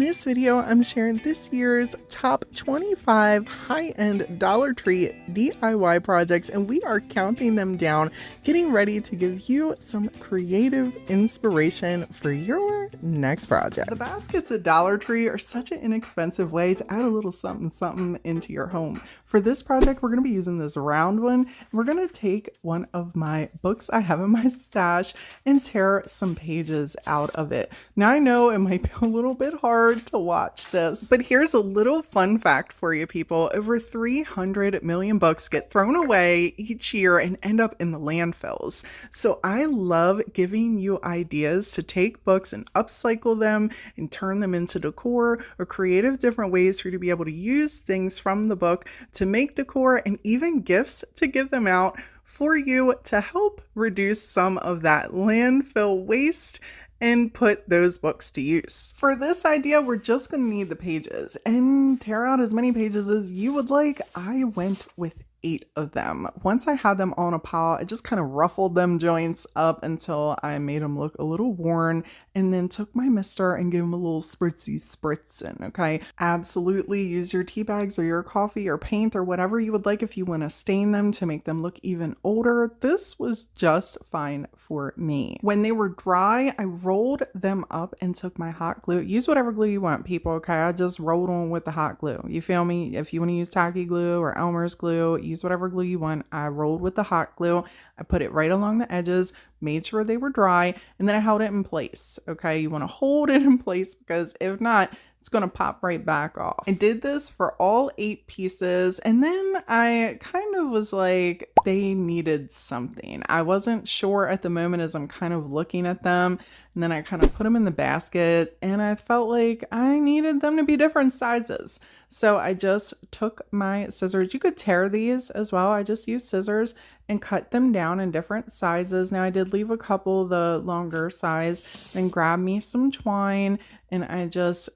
this video, I'm sharing this year's top 25 high-end Dollar Tree DIY projects, and we are counting them down, getting ready to give you some creative inspiration for your next project. The baskets at Dollar Tree are such an inexpensive way to add a little something something into your home. For this project, we're going to be using this round one. We're going to take one of my books I have in my stash and tear some pages out of it. Now I know it might be a little bit hard to watch this, but here's a little fun fact for you people. Over 300 million books get thrown away each year and end up in the landfills. So I love giving you ideas to take books and upcycle them and turn them into decor or creative different ways for you to be able to use things from the book to make decor and even gifts to give them out for you to help reduce some of that landfill waste and put those books to use. For this idea, we're just going to need the pages and tear out as many pages as you would like. I went with 8 of them. Once I had them on a pile, I just kind of ruffled them joints up until I made them look a little worn, and then took my mister and gave them a little spritzing, okay? Absolutely use your tea bags or your coffee or paint or whatever you would like if you want to stain them to make them look even older. This was just fine for me. When they were dry, I rolled them up and took my hot glue. Use whatever glue you want, people, okay? I just rolled on with the hot glue. You feel me? If you want to use tacky glue or Elmer's glue, use whatever glue you want. I rolled with the hot glue. I put it right along the edges, made sure they were dry, and then I held it in place. Okay, you want to hold it in place because if not, it's going to pop right back off. I did this for all 8 pieces, and then I kind of was like, they needed something. I wasn't sure at the moment as I'm kind of looking at them, and then I kind of put them in the basket, and I felt like I needed them to be different sizes. So I just took my scissors. You could tear these as well. I just used scissors and cut them down in different sizes. Now I did leave a couple the longer size, and grab me some twine, and I just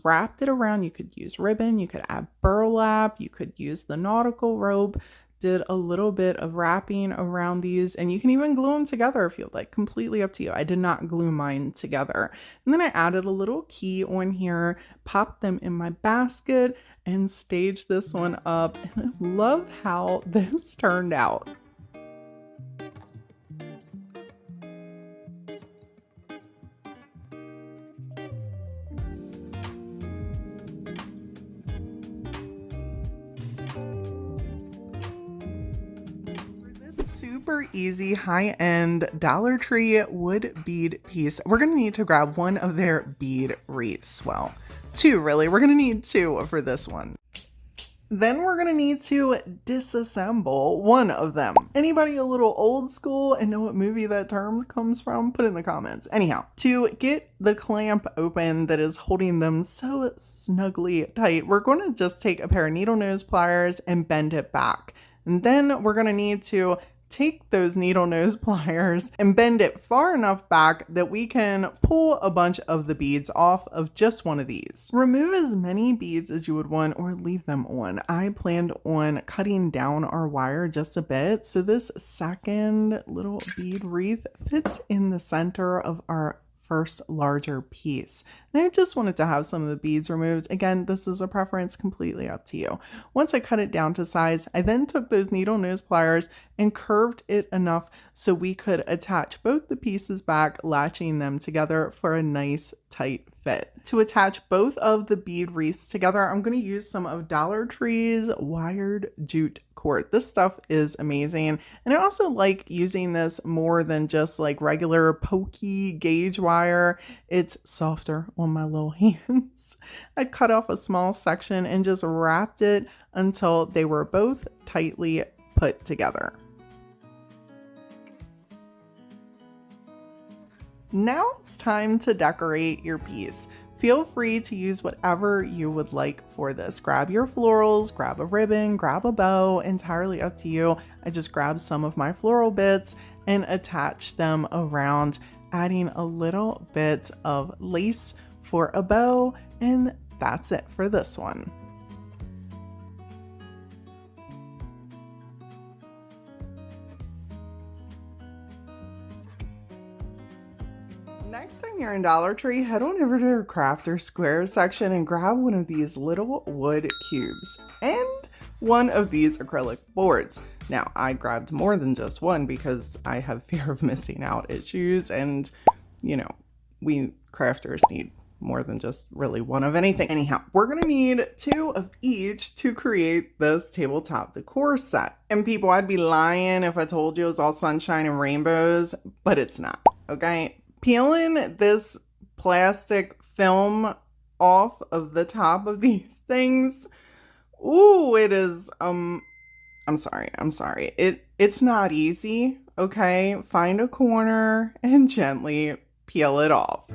wrapped it around. You could use ribbon, you could add burlap, you could use the nautical rope. Did a little bit of wrapping around these, and you can even glue them together if you'd like. Completely up to you. I did not glue mine together. And then I added a little key on here, popped them in my basket, and staged this one up. And I love how this turned out. Super easy high-end Dollar Tree wood bead piece, we're going to need to grab one of their bead wreaths. Well, 2 really. We're going to need 2 for this one. Then we're going to need to disassemble one of them. Anybody a little old school and know what movie that term comes from? Put it in the comments. Anyhow, to get the clamp open that is holding them so snugly tight, we're going to just take a pair of needle nose pliers and bend it back. And then we're going to need to take those needle nose pliers and bend it far enough back that we can pull a bunch of the beads off of just one of these. Remove as many beads as you would want or leave them on. I planned on cutting down our wire just a bit, so this second little bead wreath fits in the center of our first larger piece. And I just wanted to have some of the beads removed. Again, this is a preference, completely up to you. Once I cut it down to size, I then took those needle nose pliers and curved it enough so we could attach both the pieces back, latching them together for a nice tight fit. To attach both of the bead wreaths together, I'm going to use some of Dollar Tree's wired jute cord. This stuff is amazing, and I also like using this more than just like regular pokey gauge wire. It's softer on my little hands. I cut off a small section and just wrapped it until they were both tightly put together. Now it's time to decorate your piece. Feel free to use whatever you would like for this. Grab your florals, grab a ribbon, grab a bow, entirely up to you. I just grabbed some of my floral bits and attached them around, adding a little bit of lace for a bow, and that's it for this one. Next, I you're in Dollar Tree, head on over to their craft or square section and grab one of these little wood cubes and one of these acrylic boards. Now, I grabbed more than just one because I have fear of missing out issues, and you know, we crafters need more than just really one of anything. Anyhow, we're gonna need 2 of each to create this tabletop decor set. And people, I'd be lying if I told you it was all sunshine and rainbows, but it's not, okay? Peeling this plastic film off of the top of these things, ooh, it is, I'm sorry. It's not easy, okay? Find a corner and gently peel it off.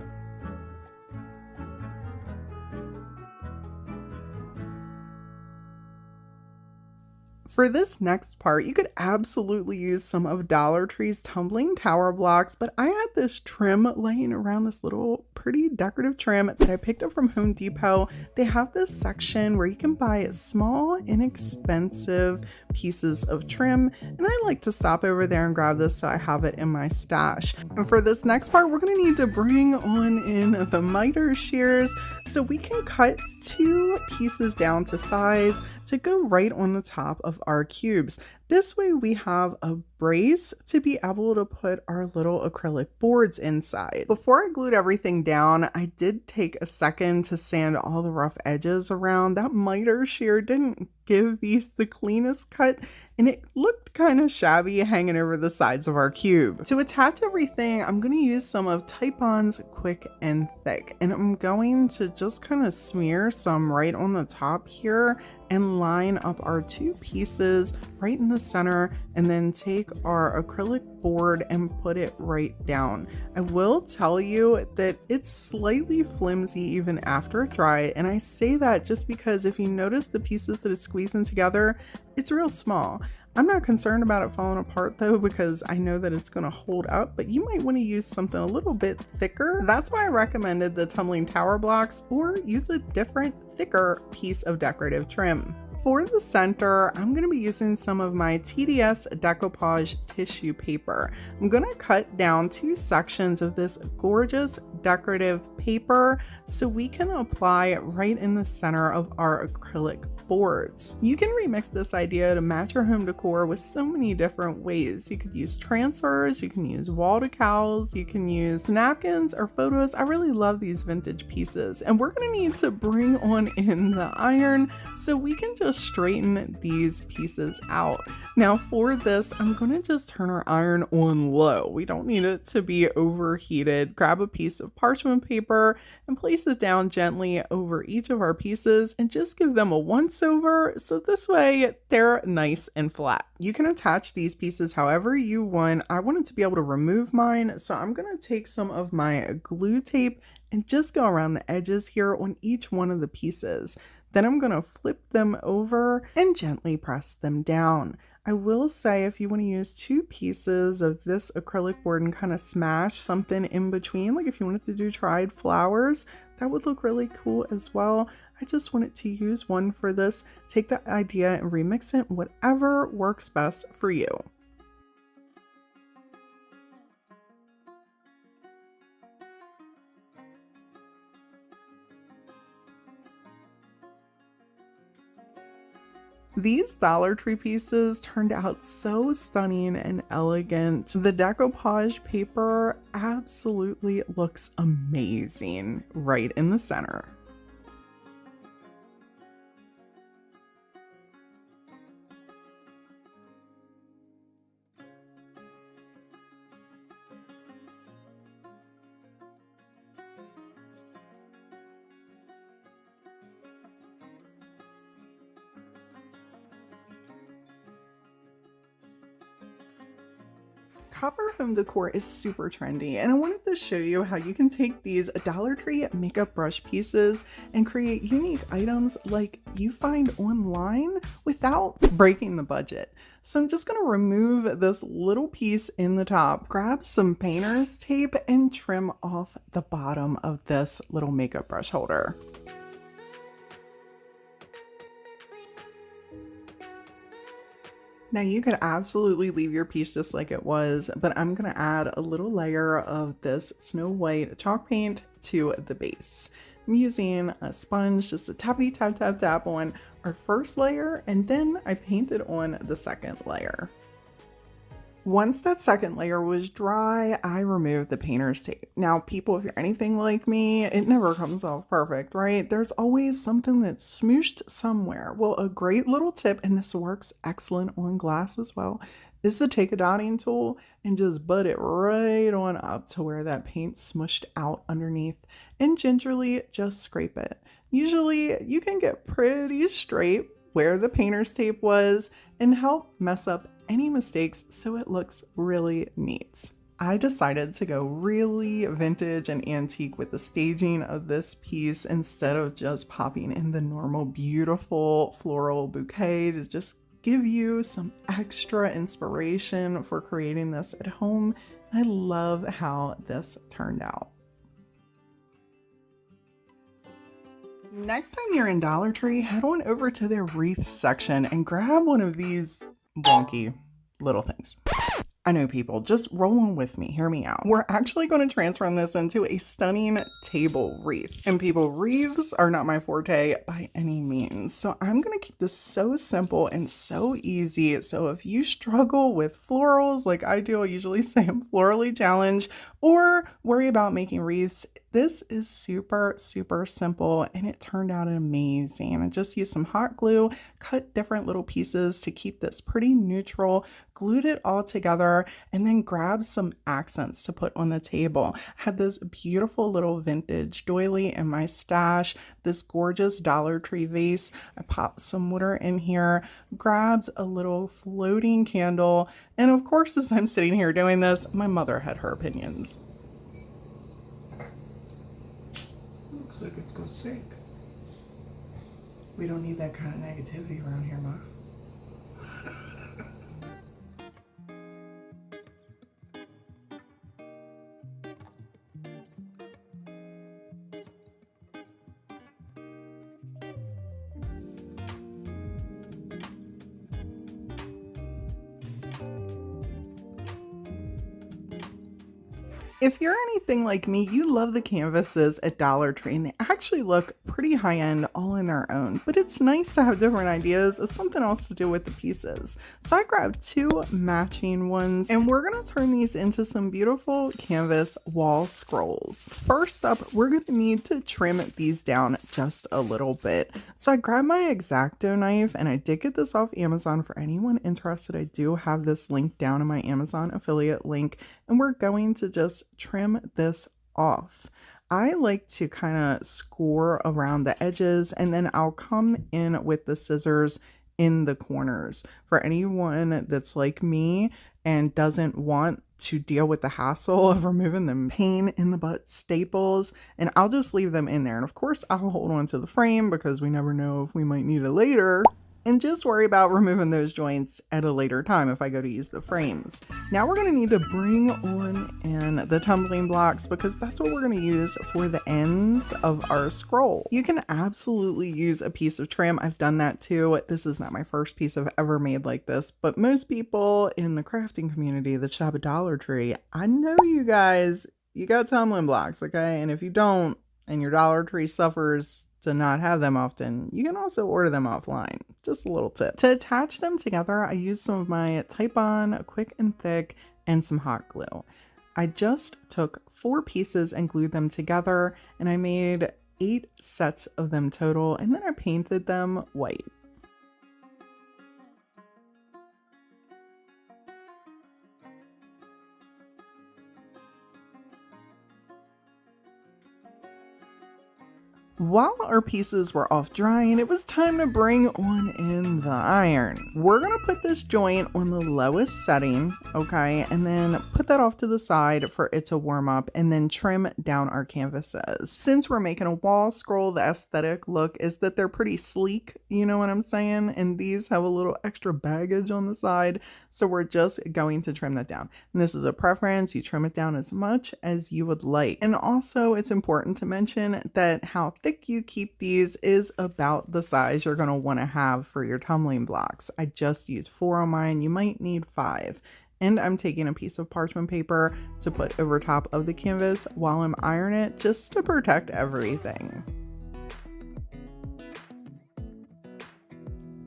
For this next part, you could absolutely use some of Dollar Tree's tumbling tower blocks, but I had this trim laying around, this little pretty decorative trim that I picked up from Home Depot. They have this section where you can buy small, inexpensive pieces of trim, and I like to stop over there and grab this so I have it in my stash. And for this next part, we're going to need to bring on in the miter shears so we can cut 2 pieces down to size to go right on the top of our cubes. This way we have a brace to be able to put our little acrylic boards inside. Before I glued everything down, I did take a second to sand all the rough edges around. That miter shear didn't give these the cleanest cut, and it looked kind of shabby hanging over the sides of our cube. To attach everything, I'm going to use some of Type-On's Quick and Thick, and I'm going to just kind of smear some right on the top here and line up our 2 pieces right in the center, and then take our acrylic board and put it right down. I will tell you that it's slightly flimsy even after it dry, and I say that just because if you notice the pieces that it's squeezing together, it's real small. I'm not concerned about it falling apart though, because I know that it's going to hold up, but you might want to use something a little bit thicker. That's why I recommended the tumbling tower blocks, or use a different thicker piece of decorative trim. For the center, I'm going to be using some of my TDS Decoupage tissue paper. I'm going to cut down 2 sections of this gorgeous decorative paper so we can apply it right in the center of our acrylic boards. You can remix this idea to match your home decor with so many different ways. You could use transfers, you can use wall decals, you can use napkins or photos. I really love these vintage pieces, and we're going to need to bring on in the iron so we can just straighten these pieces out. Now for this, I'm going to just turn our iron on low. We don't need it to be overheated. Grab a piece of parchment paper and place it down gently over each of our pieces and just give them a once over, so this way they're nice and flat. You can attach these pieces however you want. I wanted to be able to remove mine, so I'm going to take some of my glue tape and just go around the edges here on each one of the pieces. Then I'm going to flip them over and gently press them down. I will say, if you want to use 2 pieces of this acrylic board and kind of smash something in between, like if you wanted to do tried flowers, that would look really cool as well. I just wanted to use one for this. Take the idea and remix it, whatever works best for you. These Dollar Tree pieces turned out so stunning and elegant. The decoupage paper absolutely looks amazing right in the center. Copper home decor is super trendy, and I wanted to show you how you can take these Dollar Tree makeup brush pieces and create unique items like you find online without breaking the budget. So I'm just going to remove this little piece in the top, grab some painter's tape, and trim off the bottom of this little makeup brush holder. Now you could absolutely leave your piece just like it was, but I'm gonna add a little layer of this Snow White chalk paint to the base. I'm using a sponge, just a tappity tap tap tap on our first layer, and then I painted on the second layer. Once that second layer was dry, I removed the painter's tape. Now, people, if you're anything like me, it never comes off perfect, right? There's always something that's smooshed somewhere. Well, a great little tip, and this works excellent on glass as well, is to take a dotting tool and just butt it right on up to where that paint smushed out underneath, and gingerly just scrape it. Usually, you can get pretty straight where the painter's tape was and help mess up any mistakes so it looks really neat. I decided to go really vintage and antique with the staging of this piece instead of just popping in the normal beautiful floral bouquet to just give you some extra inspiration for creating this at home. I love how this turned out. Next time you're in Dollar Tree, head on over to their wreath section and grab one of these wonky little things. I know, people, just roll on with me, hear me out. We're actually going to transform this into a stunning table wreath. And people, wreaths are not my forte by any means. So I'm going to keep this so simple and so easy. So if you struggle with florals like I do, I usually say I'm florally challenged, or worry about making wreaths, this is super, super simple, and it turned out amazing. I just used some hot glue, cut different little pieces to keep this pretty neutral, glued it all together, and then grabbed some accents to put on the table. Had this beautiful little vintage doily in my stash, this gorgeous Dollar Tree vase. I popped some water in here, grabbed a little floating candle, and of course, as I'm sitting here doing this, my mother had her opinions. Looks like it's gonna sink. We don't need that kind of negativity around here, Ma. If you're anything like me, you love the canvases at Dollar Tree, and they actually look pretty high-end all on their own, but it's nice to have different ideas of something else to do with the pieces. So I grabbed two matching ones, and we're gonna turn these into some beautiful canvas wall scrolls. First up, we're gonna need to trim these down just a little bit. So I grabbed my X-Acto knife, and I did get this off Amazon. For anyone interested, I do have this link down in my Amazon affiliate link, and we're going to just trim this off. I like to kind of score around the edges, and then I'll come in with the scissors in the corners. For anyone that's like me and doesn't want to deal with the hassle of removing the pain in the butt staples, and I'll just leave them in there. And of course, I'll hold on to the frame because we never know if we might need it later. And just worry about removing those joints at a later time if I go to use the frames. Now we're going to need to bring on in the tumbling blocks because that's what we're going to use for the ends of our scroll. You can absolutely use a piece of trim. I've done that too. This is not my first piece I've ever made like this, but most people in the crafting community that shop at Dollar Tree, I know you guys, you got tumbling blocks, okay? And if you don't, and your Dollar Tree suffers to not have them often, you can also order them offline. Just a little tip. To attach them together, I used some of my Type-On Quick and Thick and some hot glue. I just took 4 pieces and glued them together, and I made 8 sets of them total, and then I painted them white. While our pieces were off drying, it was time to bring on in the iron. We're gonna put this joint on the lowest setting, okay, and then put that off to the side for it to warm up, and then trim down our canvases. Since we're making a wall scroll, the aesthetic look is that they're pretty sleek, you know what I'm saying? And these have a little extra baggage on the side, so we're just going to trim that down. And this is a preference, you trim it down as much as you would like. And also, it's important to mention that how thick thick you keep these is about the size you're going to want to have for your tumbling blocks. I just used 4 on mine. You might need 5. And I'm taking a piece of parchment paper to put over top of the canvas while I'm ironing it, just to protect everything.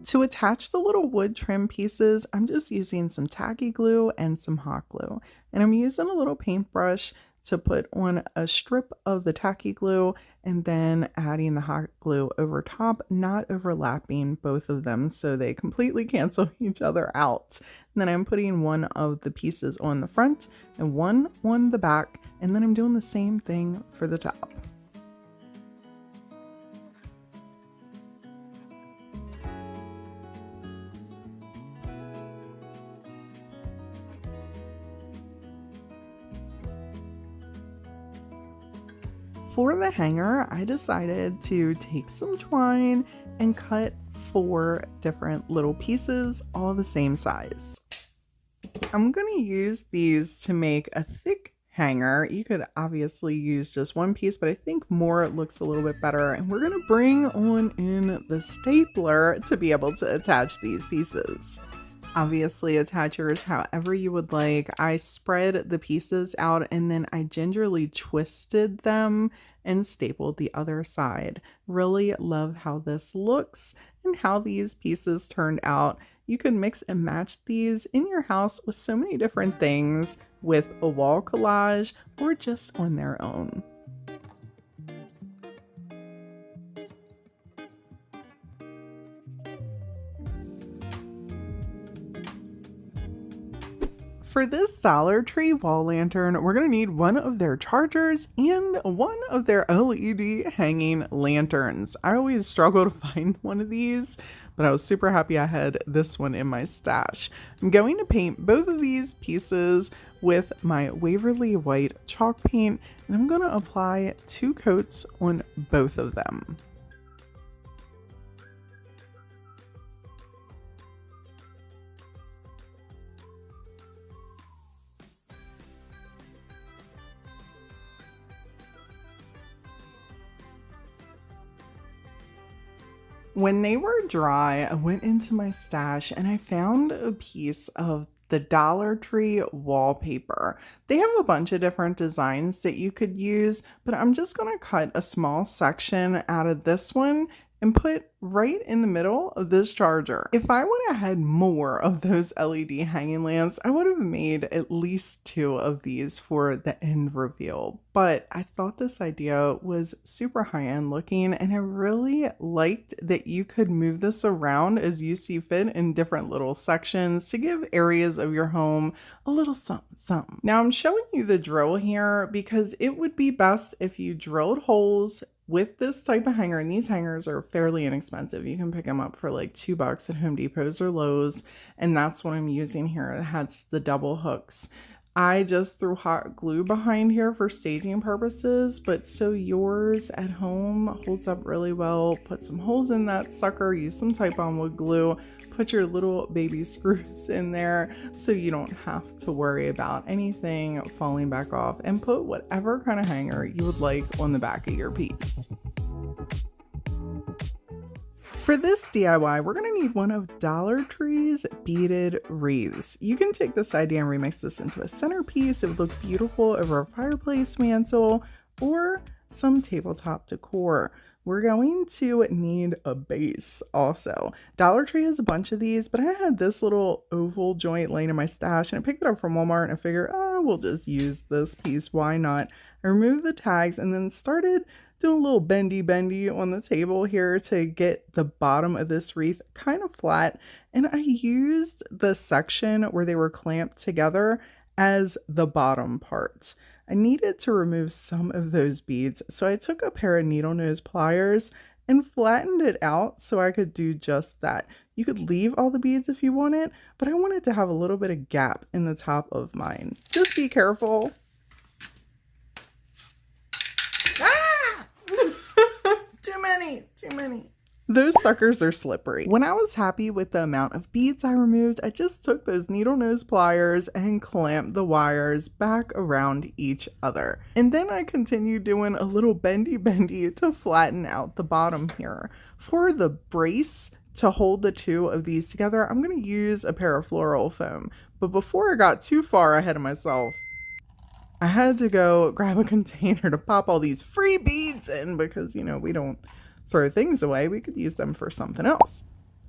To attach the little wood trim pieces, I'm just using some tacky glue and some hot glue. And I'm using a little paintbrush to put on a strip of the tacky glue and then adding the hot glue over top, not overlapping both of them so they completely cancel each other out. And then I'm putting one of the pieces on the front and one on the back, and then I'm doing the same thing for the top. For the hanger, I decided to take some twine and cut 4 different little pieces, all the same size. I'm going to use these to make a thick hanger. You could obviously use just one piece, but I think more looks a little bit better. And we're going to bring on in the stapler to be able to attach these pieces. Obviously attach yours however you would like. I spread the pieces out and then I gingerly twisted them and stapled the other side. Really love how this looks and how these pieces turned out. You can mix and match these in your house with so many different things, with a wall collage or just on their own. For this Dollar Tree wall lantern, we're going to need one of their chargers and one of their LED hanging lanterns. I always struggle to find one of these, but I was super happy I had this one in my stash. I'm going to paint both of these pieces with my Waverly White chalk paint, and I'm going to apply 2 coats on both of them. When they were dry, I went into my stash and I found a piece of the Dollar Tree wallpaper. They have a bunch of different designs that you could use, but I'm just going to cut a small section out of this one and put right in the middle of this charger. If I would have had more of those LED hanging lamps, I would have made at least 2 of these for the end reveal. But I thought this idea was super high-end looking, and I really liked that you could move this around as you see fit in different little sections to give areas of your home a little something something. Now I'm showing you the drill here because it would be best if you drilled holes with this type of hanger, and these hangers are fairly inexpensive. You can pick them up for like $2 at Home Depot's or Lowe's, and that's what I'm using here. It has the double hooks. I just threw hot glue behind here for staging purposes, but so yours at home holds up really well. Put some holes in that sucker, use some Tip-On wood glue, put your little baby screws in there so you don't have to worry about anything falling back off, and put whatever kind of hanger you would like on the back of your piece. For this DIY, we're going to need one of Dollar Tree's beaded wreaths. You can take this idea and remix this into a centerpiece. It would look beautiful over a fireplace mantle or some tabletop decor. We're going to need a base also. Dollar Tree has a bunch of these, but I had this little oval joint laying in my stash, and I picked it up from Walmart and I figured, oh, we'll just use this piece. Why not? I removed the tags and then started doing a little bendy on the table here to get the bottom of this wreath kind of flat. And I used the section where they were clamped together as the bottom part. I needed to remove some of those beads, so I took a pair of needle nose pliers and flattened it out so I could do just that. You could leave all the beads if you wanted, but I wanted to have a little bit of gap in the top of mine. Just be careful. Too many. Those suckers are slippery. When I was happy with the amount of beads I removed, I just took those needle nose pliers and clamped the wires back around each other. And then I continued doing a little bendy to flatten out the bottom here. For the brace to hold the two of these together, I'm going to use a pair of floral foam. But before I got too far ahead of myself, I had to go grab a container to pop all these free beads in because, you know, we don't throw things away. We could use them for something else.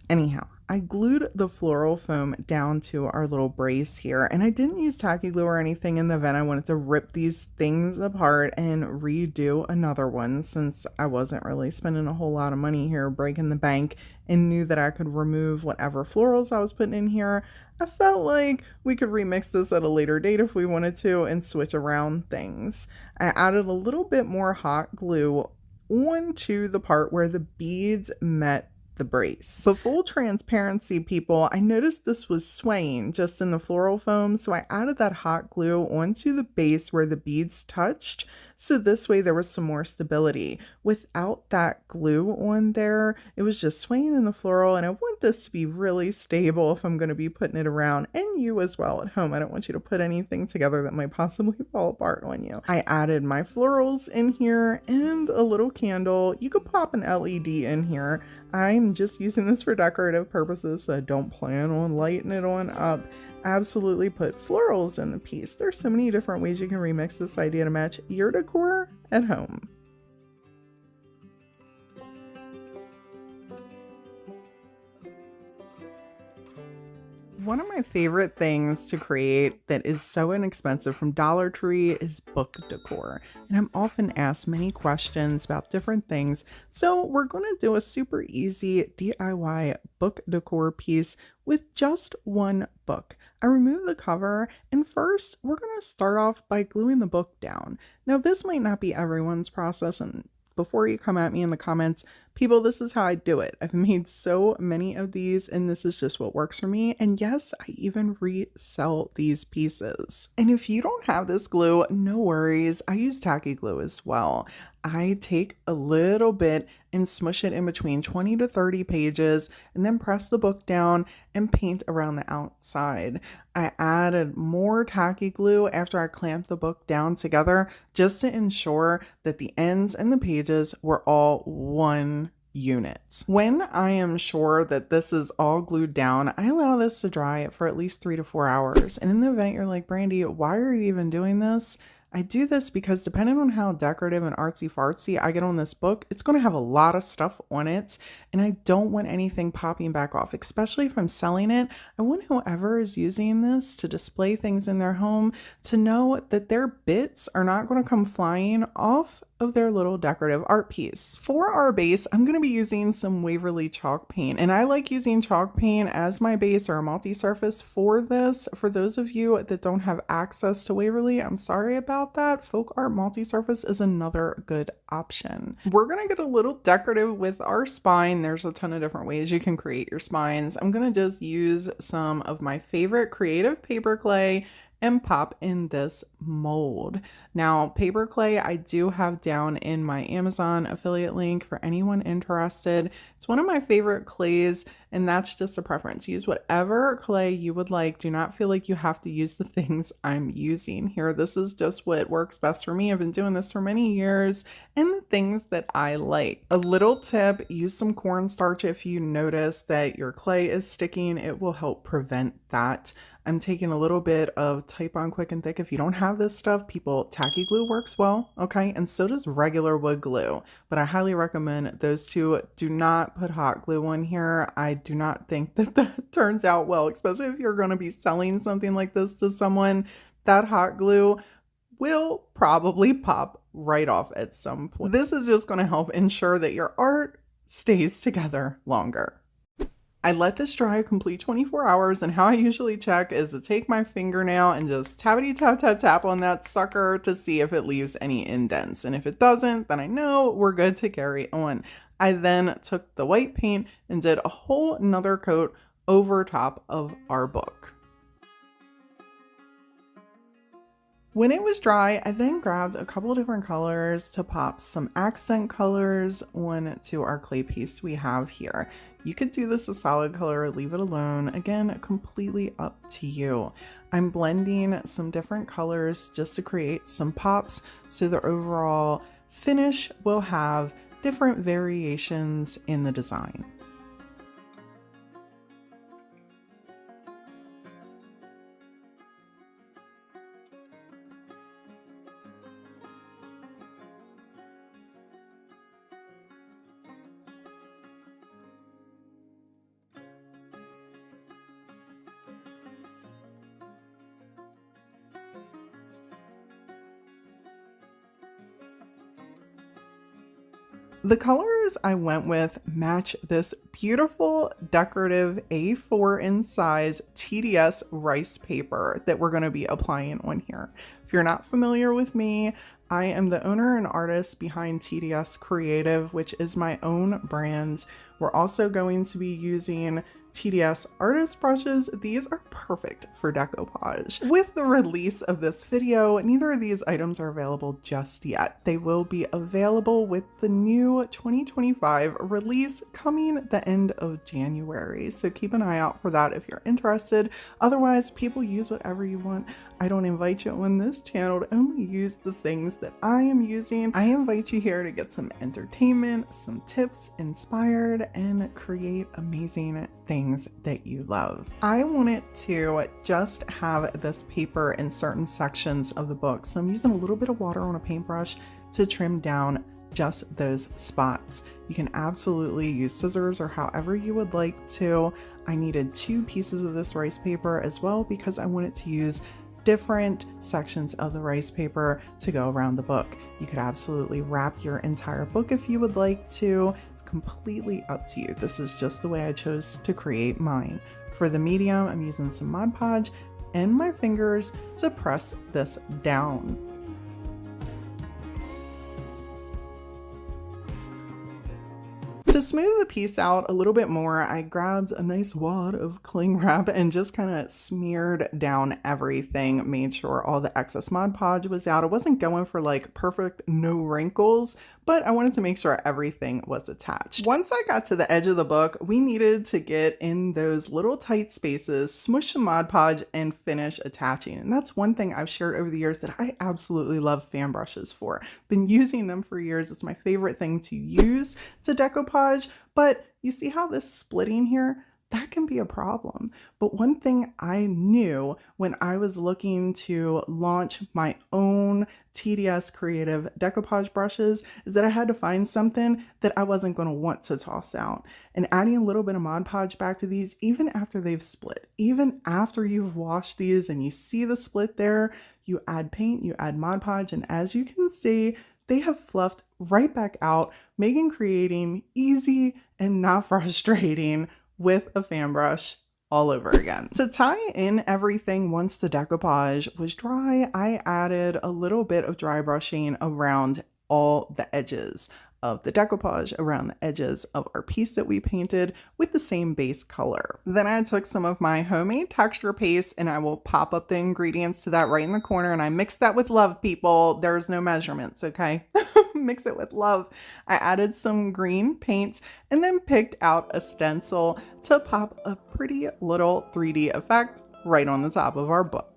Anyhow, I glued the floral foam down to our little brace here, and I didn't use tacky glue or anything in the event I wanted to rip these things apart and redo another one, since I wasn't really spending a whole lot of money here breaking the bank and knew that I could remove whatever florals I was putting in here. I felt like we could remix this at a later date if we wanted to and switch around things. I added a little bit more hot glue onto the part where the beads met the brace. But full transparency, people, I noticed this was swaying just in the floral foam, so I added that hot glue onto the base where the beads touched, so this way there was some more stability. Without that glue on there, it was just swaying in the floral, and I want this to be really stable if I'm going to be putting it around, and you as well at home. I don't want you to put anything together that might possibly fall apart on you. I added my florals in here and a little candle. You could pop an LED in here. I'm just using this for decorative purposes, so I don't plan on lighting it on up. Absolutely put florals in the piece. There's so many different ways you can remix this idea to match your decor at home. One of my favorite things to create that is so inexpensive from Dollar Tree is book decor. And I'm often asked many questions about different things. So we're going to do a super easy DIY book decor piece with just one book. I removed the cover, and first we're going to start off by gluing the book down. Now this might not be everyone's process, and before you come at me in the comments, people, this is how I do it. I've made so many of these, and this is just what works for me. And yes, I even resell these pieces. And if you don't have this glue, no worries. I use tacky glue as well. I take a little bit and smush it in between 20 to 30 pages and then press the book down and paint around the outside. I added more tacky glue after I clamped the book down together just to ensure that the ends and the pages were all one unit. When I am sure that this is all glued down, I allow this to dry for at least 3 to 4 hours. And in the event you're like, Brandy, why are you even doing this? I do this because depending on how decorative and artsy fartsy I get on this book, it's going to have a lot of stuff on it, and I don't want anything popping back off, especially if I'm selling it. I want whoever is using this to display things in their home to know that their bits are not going to come flying off of their little decorative art piece. For our base, I'm going to be using some Waverly chalk paint, and I like using chalk paint as my base or a multi-surface for this. For those of you that don't have access to Waverly, I'm sorry about that. Folk Art multi-surface is another good option. We're going to get a little decorative with our spine. There's a ton of different ways you can create your spines. I'm going to just use some of my favorite creative paper clay and pop in this mold. Now, paper clay I do have down in my Amazon affiliate link for anyone interested. It's one of my favorite clays, and that's just a preference. Use whatever clay you would like. Do not feel like you have to use the things I'm using here. This is just what works best for me. I've been doing this for many years, and the things that I like. A little tip, use some cornstarch if you notice that your clay is sticking. It will help prevent that. I'm taking a little bit of Type On Quick and Thick. If you don't have this stuff, people, tacky glue works well, okay? And so does regular wood glue, but I highly recommend those two. Do not put hot glue on here. I do not think that that turns out well, especially if you're going to be selling something like this to someone. That hot glue will probably pop right off at some point. This is just going to help ensure that your art stays together longer. I let this dry a complete 24 hours, and how I usually check is to take my fingernail and just tappity tap tap tap on that sucker to see if it leaves any indents. And if it doesn't, then I know we're good to carry on. I then took the white paint and did a whole nother coat over top of our book. When it was dry, I then grabbed a couple different colors to pop some accent colors onto our clay piece we have here. You could do this a solid color or leave it alone. Again, completely up to you. I'm blending some different colors just to create some pops, so the overall finish will have different variations in the design. The colors I went with match this beautiful decorative A4 in size TDS Rice Paper that we're going to be applying on here. If you're not familiar with me, I am the owner and artist behind TDS Creative, which is my own brand. We're also going to be using TDS artist brushes. These are perfect for decoupage. With the release of this video, neither of these items are available just yet. They will be available with the new 2025 release coming the end of January. So keep an eye out for that if you're interested. Otherwise, people use whatever you want. I don't invite you on this channel to only use the things that I am using. I invite you here to get some entertainment, some tips, inspired, and create amazing things that you love. I wanted to just have this paper in certain sections of the book, so I'm using a little bit of water on a paintbrush to trim down just those spots. You can absolutely use scissors or however you would like to. I needed 2 pieces of this rice paper as well because I wanted to use different sections of the rice paper to go around the book. You could absolutely wrap your entire book if you would like to. It's completely up to you. This is just the way I chose to create mine. For the medium, I'm using some Mod Podge and my fingers to press this down. To smooth the piece out a little bit more, I grabbed a nice wad of cling wrap and just kind of smeared down everything, made sure all the excess Mod Podge was out. I wasn't going for like perfect no wrinkles, but I wanted to make sure everything was attached. Once I got to the edge of the book, we needed to get in those little tight spaces, smush some Mod Podge, and finish attaching. And that's one thing I've shared over the years that I absolutely love fan brushes for. Been using them for years. It's my favorite thing to use to decoupage, but you see how this splitting here? That can be a problem. But one thing I knew when I was looking to launch my own TDS Creative decoupage brushes is that I had to find something that I wasn't going to want to toss out. And adding a little bit of Mod Podge back to these, even after they've split, even after you've washed these and you see the split there, you add paint, you add Mod Podge, and as you can see, they have fluffed right back out, making creating easy and not frustrating with a fan brush all over again. To tie in everything once the decoupage was dry, I added a little bit of dry brushing around all the edges of the decoupage, around the edges of our piece that we painted with the same base color. Then I took some of my homemade texture paste and I will pop up the ingredients to that right in the corner, and I mixed that with love, people. There's no measurements, okay? Mix it with love. I added some green paint and then picked out a stencil to pop a pretty little 3D effect right on the top of our book.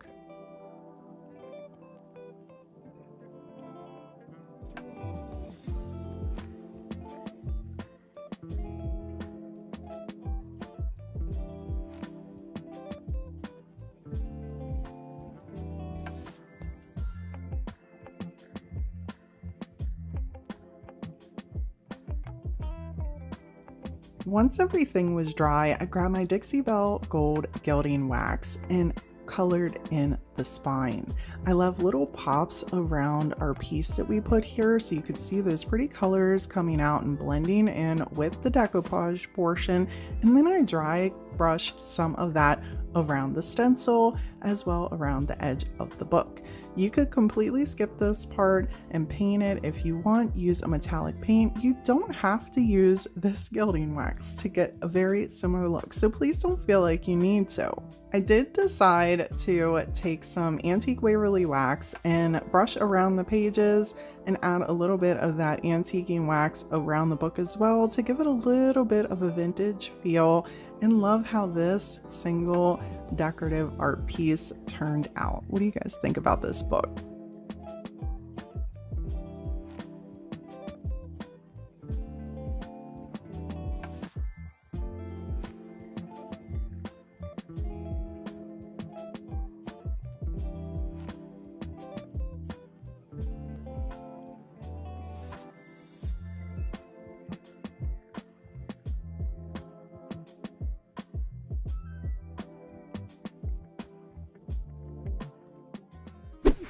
Once everything was dry, I grabbed my Dixie Belle Gold Gilding Wax and colored in the spine. I love little pops around our piece that we put here so you could see those pretty colors coming out and blending in with the decoupage portion. And then I dry brushed some of that around the stencil as well around the edge of the book. You could completely skip this part and paint it if you want. Use a metallic paint. You don't have to use this gilding wax to get a very similar look, so please don't feel like you need to. I did decide to take some antique Waverly wax and brush around the pages and add a little bit of that antiquing wax around the book as well to give it a little bit of a vintage feel, and love how this single decorative art piece turned out. What do you guys think about this book?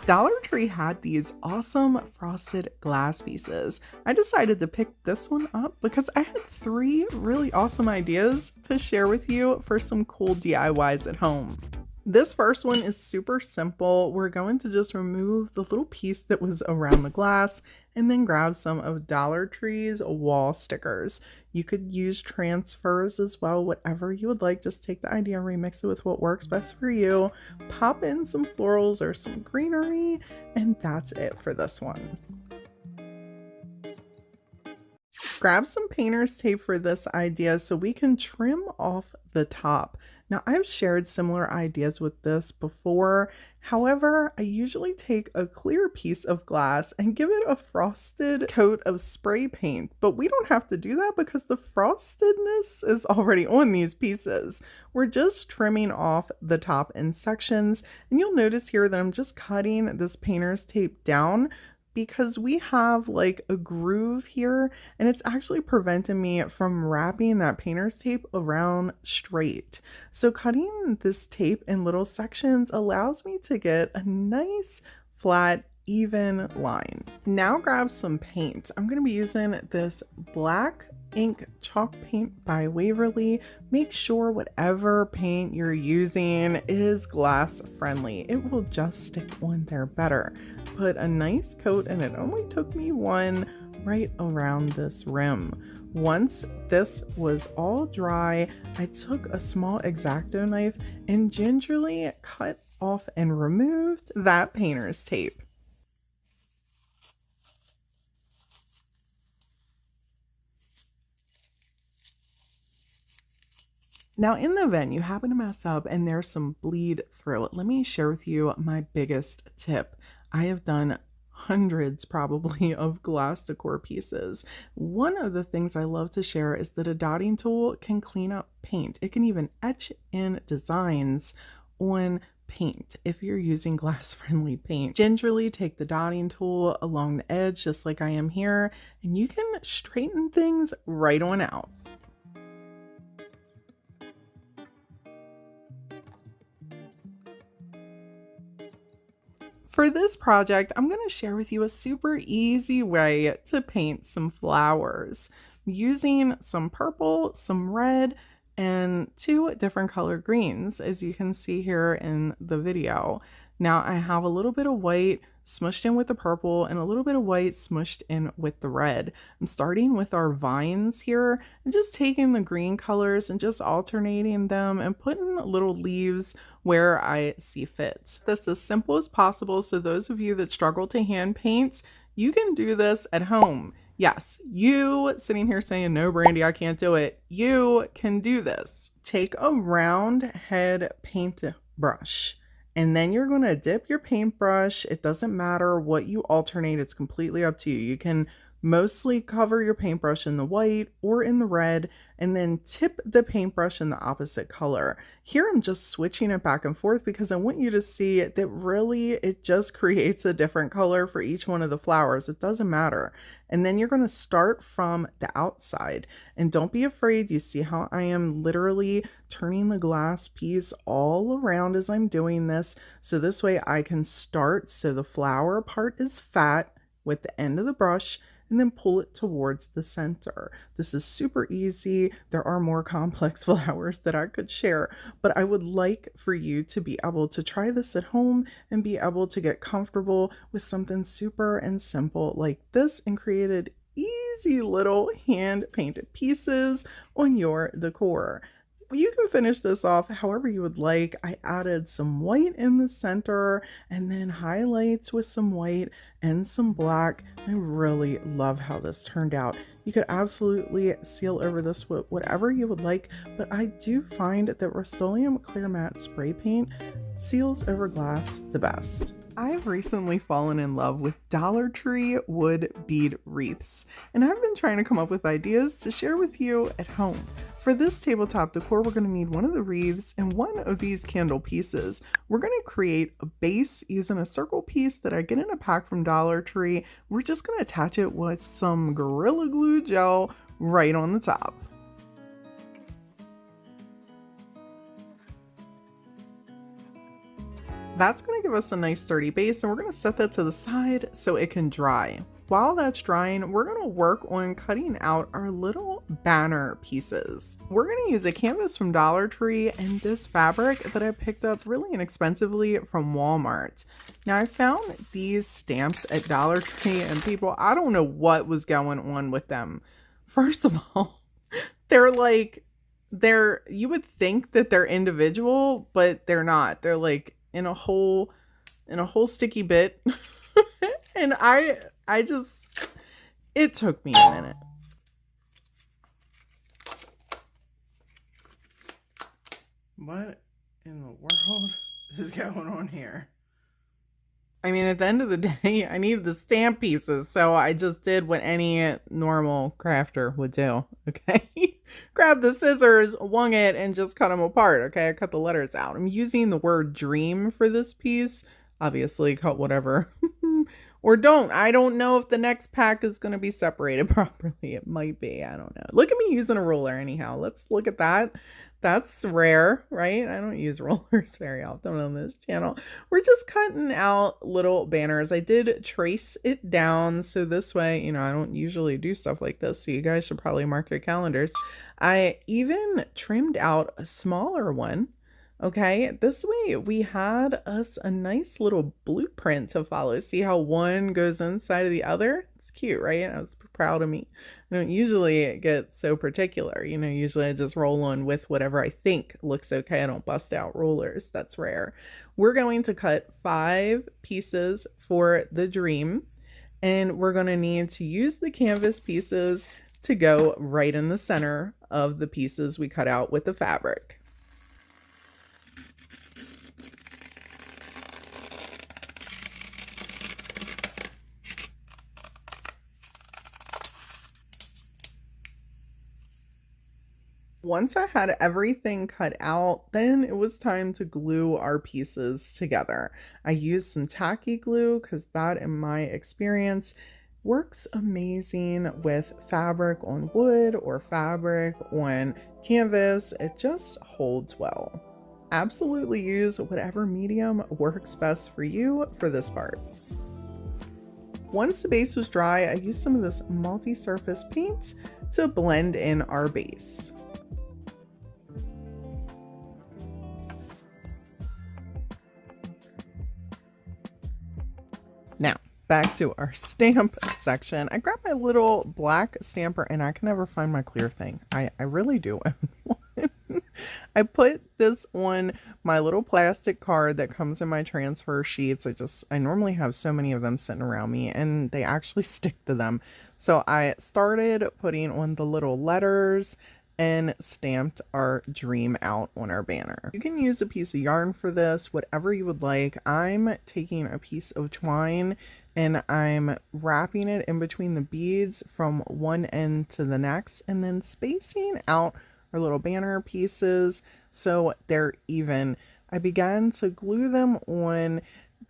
Dollar Tree had these awesome frosted glass pieces. I decided to pick this one up because I had 3 really awesome ideas to share with you for some cool DIYs at home. This first one is super simple. We're going to just remove the little piece that was around the glass and then grab some of Dollar Tree's wall stickers. You could use transfers as well, whatever you would like. Just take the idea and remix it with what works best for you. Pop in some florals or some greenery, and that's it for this one. Grab some painter's tape for this idea so we can trim off the top. Now, I've shared similar ideas with this before. However, I usually take a clear piece of glass and give it a frosted coat of spray paint, but we don't have to do that because the frostedness is already on these pieces. We're just trimming off the top in sections, and you'll notice here that I'm just cutting this painter's tape down because we have like a groove here, and it's actually preventing me from wrapping that painter's tape around straight. So cutting this tape in little sections allows me to get a nice flat even line. Now grab some paint. I'm going to be using this black ink chalk paint by Waverly. Make sure whatever paint you're using is glass friendly. It will just stick on there better. Put a nice coat, and it only took me one right around this rim. Once this was all dry, I took a small X-Acto knife and gingerly cut off and removed that painter's tape. Now, in the event you happen to mess up and there's some bleed through, let me share with you my biggest tip. I have done hundreds probably of glass decor pieces. One of the things I love to share is that a dotting tool can clean up paint. It can even etch in designs on paint if you're using glass friendly paint. Gingerly take the dotting tool along the edge just like I am here, and you can straighten things right on out. For this project, I'm going to share with you a super easy way to paint some flowers using some purple, some red, and 2 different color greens, as you can see here in the video. Now I have a little bit of white smushed in with the purple and a little bit of white smushed in with the red. I'm starting with our vines here and just taking the green colors and just alternating them and putting little leaves where I see fit. This as simple as possible, so those of you that struggle to hand paint, you can do this at home. Yes, you sitting here saying, no, Brandy, I can't do it. You can do this. Take a round head paint brush, and then you're going to dip your paintbrush. It doesn't matter what you alternate. It's completely up to you. You can mostly cover your paintbrush in the white or in the red, and then tip the paintbrush in the opposite color. Here I'm just switching it back and forth because I want you to see that really it just creates a different color for each one of the flowers. It doesn't matter. And then you're going to start from the outside, and don't be afraid. You see how I am literally turning the glass piece all around as I'm doing this. So this way I can start so the flower part is fat with the end of the brush, and then pull it towards the center. This is super easy. There are more complex flowers that I could share, but I would like for you to be able to try this at home and be able to get comfortable with something super and simple like this and created easy little hand painted pieces on your decor. You can finish this off however you would like. I added some white in the center and then highlights with some white and some black. I really love how this turned out. You could absolutely seal over this with whatever you would like, but I do find that Rust-Oleum Clear Matte Spray Paint seals over glass the best. I've recently fallen in love with Dollar Tree wood bead wreaths, and I've been trying to come up with ideas to share with you at home. For this tabletop decor, we're going to need one of the wreaths and one of these candle pieces. We're going to create a base using a circle piece that I get in a pack from Dollar Tree. We're just going to attach it with some Gorilla Glue gel right on the top. That's going to give us a nice sturdy base, and we're going to set that to the side so it can dry. While that's drying, we're going to work on cutting out our little banner pieces. We're going to use a canvas from Dollar Tree and this fabric that I picked up really inexpensively from Walmart. Now, I found these stamps at Dollar Tree, and people, I don't know what was going on with them. First of all, they're like, you would think that they're individual, but they're not. They're like in a whole sticky bit. And I just, it took me a minute. What in the world is going on here? I mean, at the end of the day, I needed the stamp pieces, so I just did what any normal crafter would do, okay? Grab the scissors, wung it, and just cut them apart, okay? I cut the letters out. I'm using the word dream for this piece. Obviously, cut whatever. Or don't. I don't know if the next pack is going to be separated properly. It might be. I don't know. Look at me using a ruler anyhow. Let's look at that. That's rare, right? I don't use rollers very often on this channel. We're just cutting out little banners. I did trace it down, so this way, you know, I don't usually do stuff like this, so you guys should probably mark your calendars. I even trimmed out a smaller one. Okay, this way we had us a nice little blueprint to follow. See how one goes inside of the other? It's cute, right? I was proud of me. I don't usually get so particular. You know, usually I just roll on with whatever I think looks okay. I don't bust out rulers. That's rare. We're going to cut 5 pieces for the dream, and we're going to need to use the canvas pieces to go right in the center of the pieces we cut out with the fabric. Once I had everything cut out, then it was time to glue our pieces together. I used some tacky glue because that, in my experience, works amazing with fabric on wood or fabric on canvas. It just holds well. Absolutely use whatever medium works best for you for this part. Once the base was dry, I used some of this multi-surface paint to blend in our base. Now, back to our stamp section. I grabbed my little black stamper and I can never find my clear thing. I really do. I put this on my little plastic card that comes in my transfer sheets. I normally have so many of them sitting around me and they actually stick to them. So I started putting on the little letters and stamped our dream out on our banner. You can use a piece of yarn for this, whatever you would like. I'm taking a piece of twine and I'm wrapping it in between the beads from one end to the next and then spacing out our little banner pieces so they're even. I began to glue them on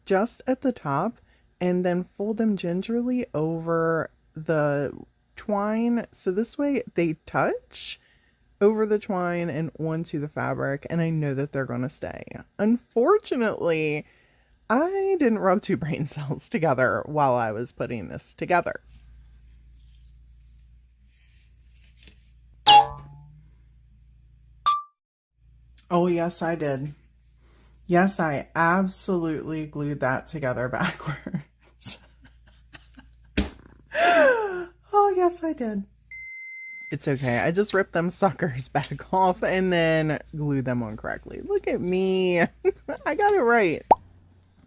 just at the top and then fold them gingerly over the twine so this way they touch over the twine and onto the fabric, and I know that they're going to stay. Unfortunately, I didn't rub 2 brain cells together while I was putting this together. Oh, yes, I did. Yes, I absolutely glued that together backwards. Oh, yes, I did. It's okay. I just ripped them suckers back off and then glued them on correctly. Look at me. I got it right.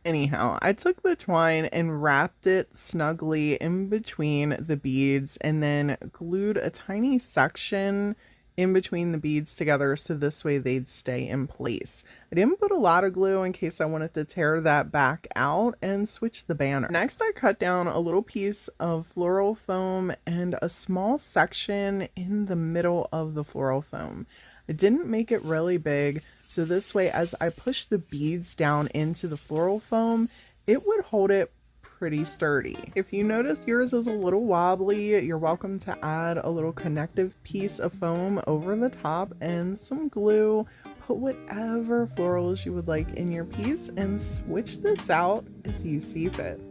Anyhow, I took the twine and wrapped it snugly in between the beads and then glued a tiny section in between the beads together so this way they'd stay in place. I didn't put a lot of glue in case I wanted to tear that back out and switch the banner. Next, I cut down a little piece of floral foam and a small section in the middle of the floral foam. I didn't make it really big, so this way as I push the beads down into the floral foam, it would hold it pretty sturdy. If you notice yours is a little wobbly, you're welcome to add a little connective piece of foam over the top and some glue. Put whatever florals you would like in your piece and switch this out as you see fit.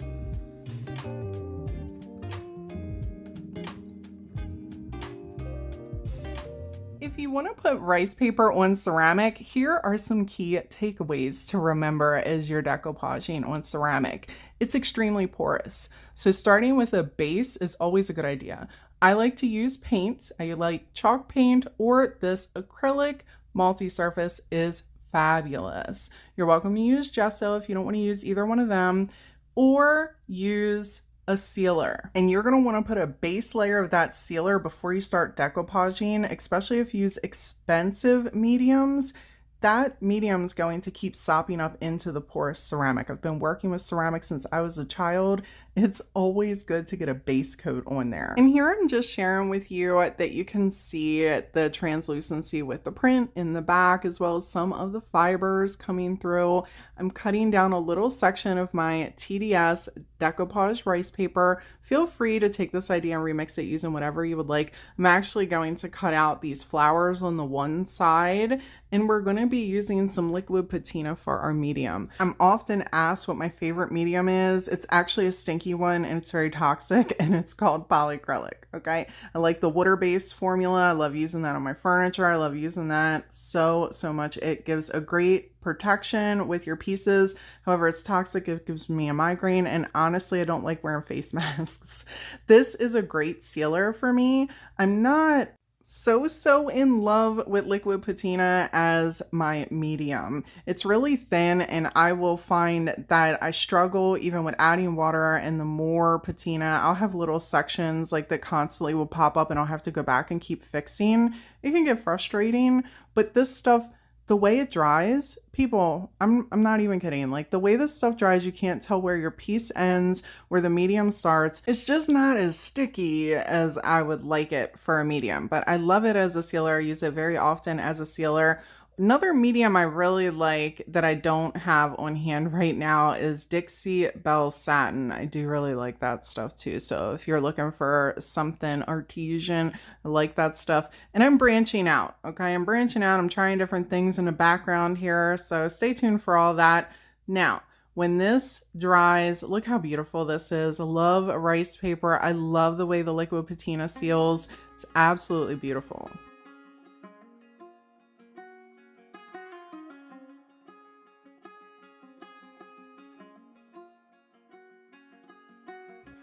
If you want to put rice paper on ceramic, here are some key takeaways to remember as you're decoupaging on ceramic. It's extremely porous, so starting with a base is always a good idea. I like to use paints. I like chalk paint, or this acrylic multi-surface is fabulous. You're welcome to use gesso if you don't want to use either one of them, or use a sealer. And you're going to want to put a base layer of that sealer before you start decoupaging, especially if you use expensive mediums. That medium is going to keep sopping up into the porous ceramic. I've been working with ceramic since I was a child. It's always good to get a base coat on there. And here I'm just sharing with you that you can see the translucency with the print in the back, as well as some of the fibers coming through. I'm cutting down a little section of my TDS Decoupage Rice Paper. Feel free to take this idea and remix it using whatever you would like. I'm actually going to cut out these flowers on the one side, and we're going to be using some liquid patina for our medium. I'm often asked what my favorite medium is. It's actually a stinky one and it's very toxic, and it's called polyacrylic. Okay, I like the water-based formula. I love using that on my furniture. I love using that so much. It gives a great protection with your pieces. However, it's toxic. It gives me a migraine, and honestly, I don't like wearing face masks. This is a great sealer for me. I'm not so in love with liquid patina as my medium. It's really thin, and I will find that I struggle even with adding water, and the more patina, I'll have little sections like that constantly will pop up and I'll have to go back and keep fixing. It can get frustrating, but this stuff, the way it dries, people, I'm not even kidding. Like the way this stuff dries, you can't tell where your piece ends, where the medium starts. It's just not as sticky as I would like it for a medium, but I love it as a sealer. I use it very often as a sealer. Another medium I really like that I don't have on hand right now is Dixie Belle Satin. I do really like that stuff too. So if you're looking for something artesian, I like that stuff. And I'm branching out, okay? I'm branching out. I'm trying different things in the background here. So stay tuned for all that. Now, when this dries, look how beautiful this is. I love rice paper. I love the way the liquid patina seals. It's absolutely beautiful.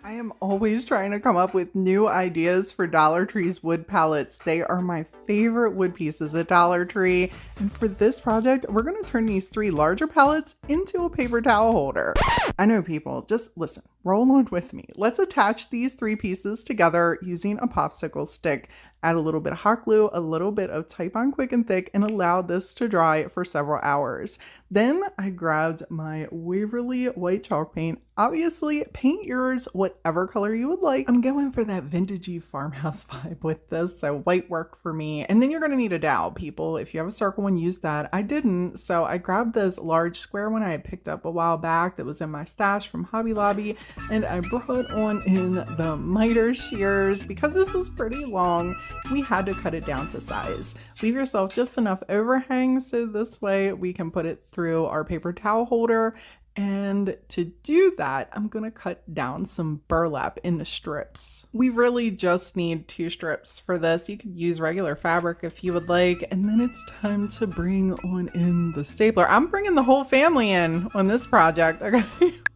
I am always trying to come up with new ideas for Dollar Tree's wood palettes. They are my favorite wood pieces at Dollar Tree. And for this project, we're going to turn these 3 larger palettes into a paper towel holder. I know, people, just listen, roll on with me. Let's attach these 3 pieces together using a popsicle stick. Add a little bit of hot glue, a little bit of Type-On Quick and Thick, and allow this to dry for several hours. Then I grabbed my Waverly white chalk paint. Obviously, paint yours whatever color you would like. I'm going for that vintagey farmhouse vibe with this, so white worked for me. And then you're going to need a dowel, people. If you have a circle one, use that. I didn't, so I grabbed this large square one I had picked up a while back that was in my stash from Hobby Lobby, and I brought on in the miter shears. Because this was pretty long, we had to cut it down to size. Leave yourself just enough overhang so this way we can put it through our paper towel holder. And to do that, I'm going to cut down some burlap into strips. We really just need 2 strips for this. You could use regular fabric if you would like. And then it's time to bring on in the stapler. I'm bringing the whole family in on this project, okay?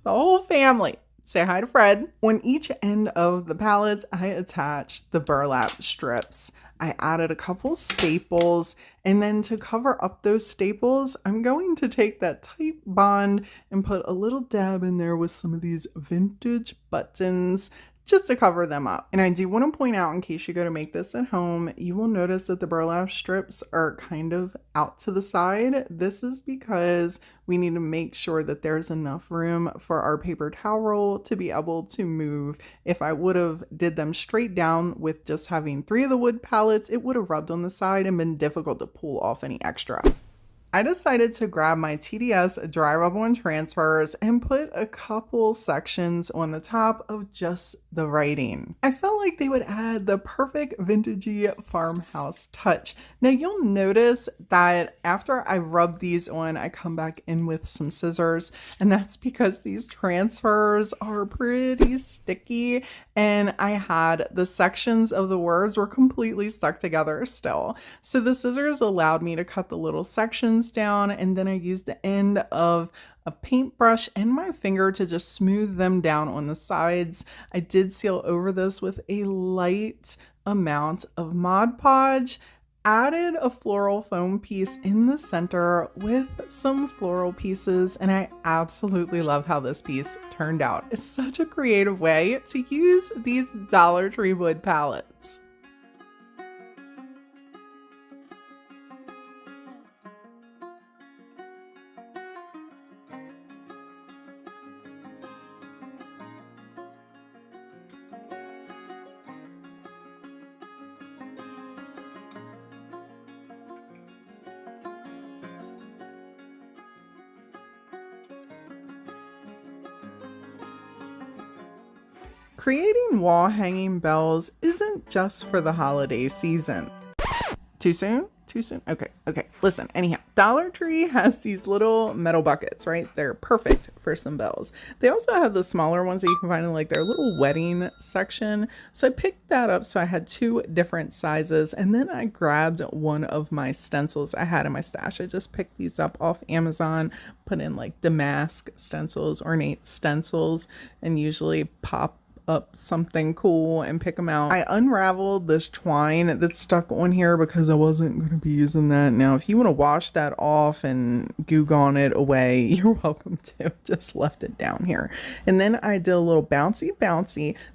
The whole family. Say hi to Fred. On each end of the pallets, I attach the burlap strips. I added a couple staples, and then to cover up those staples, I'm going to take that tight bond and put a little dab in there with some of these vintage buttons just to cover them up. And I do want to point out, in case you go to make this at home, you will notice that the burlap strips are kind of out to the side. This is because we need to make sure that there's enough room for our paper towel roll to be able to move. If I would have did them straight down with just having 3 of the wood pallets, it would have rubbed on the side and been difficult to pull off any extra. I decided to grab my TDS dry rub-on transfers and put a couple sections on the top of just the writing. I felt like they would add the perfect vintagey farmhouse touch. Now you'll notice that after I rub these on, I come back in with some scissors, and that's because these transfers are pretty sticky, and I had the sections of the words were completely stuck together still. So the scissors allowed me to cut the little sections down, and then I used the end of a paintbrush and my finger to just smooth them down on the sides. I did seal over this with a light amount of Mod Podge, added a floral foam piece in the center with some floral pieces, and I absolutely love how this piece turned out. It's such a creative way to use these Dollar Tree wood palettes. Creating wall hanging bells isn't just for the holiday season. Too soon? Too soon? Okay. Listen, anyhow, Dollar Tree has these little metal buckets, right? They're perfect for some bells. They also have the smaller ones that you can find in like their little wedding section. So I picked that up. So I had 2 different sizes, and then I grabbed one of my stencils I had in my stash. I just picked these up off Amazon, put in like damask stencils, ornate stencils, and usually pop up something cool and pick them out. I unraveled this twine that's stuck on here because I wasn't going to be using that. Now, if you want to wash that off and Goo Gone it away, you're welcome to. Just left it down here. And then I did a little bouncy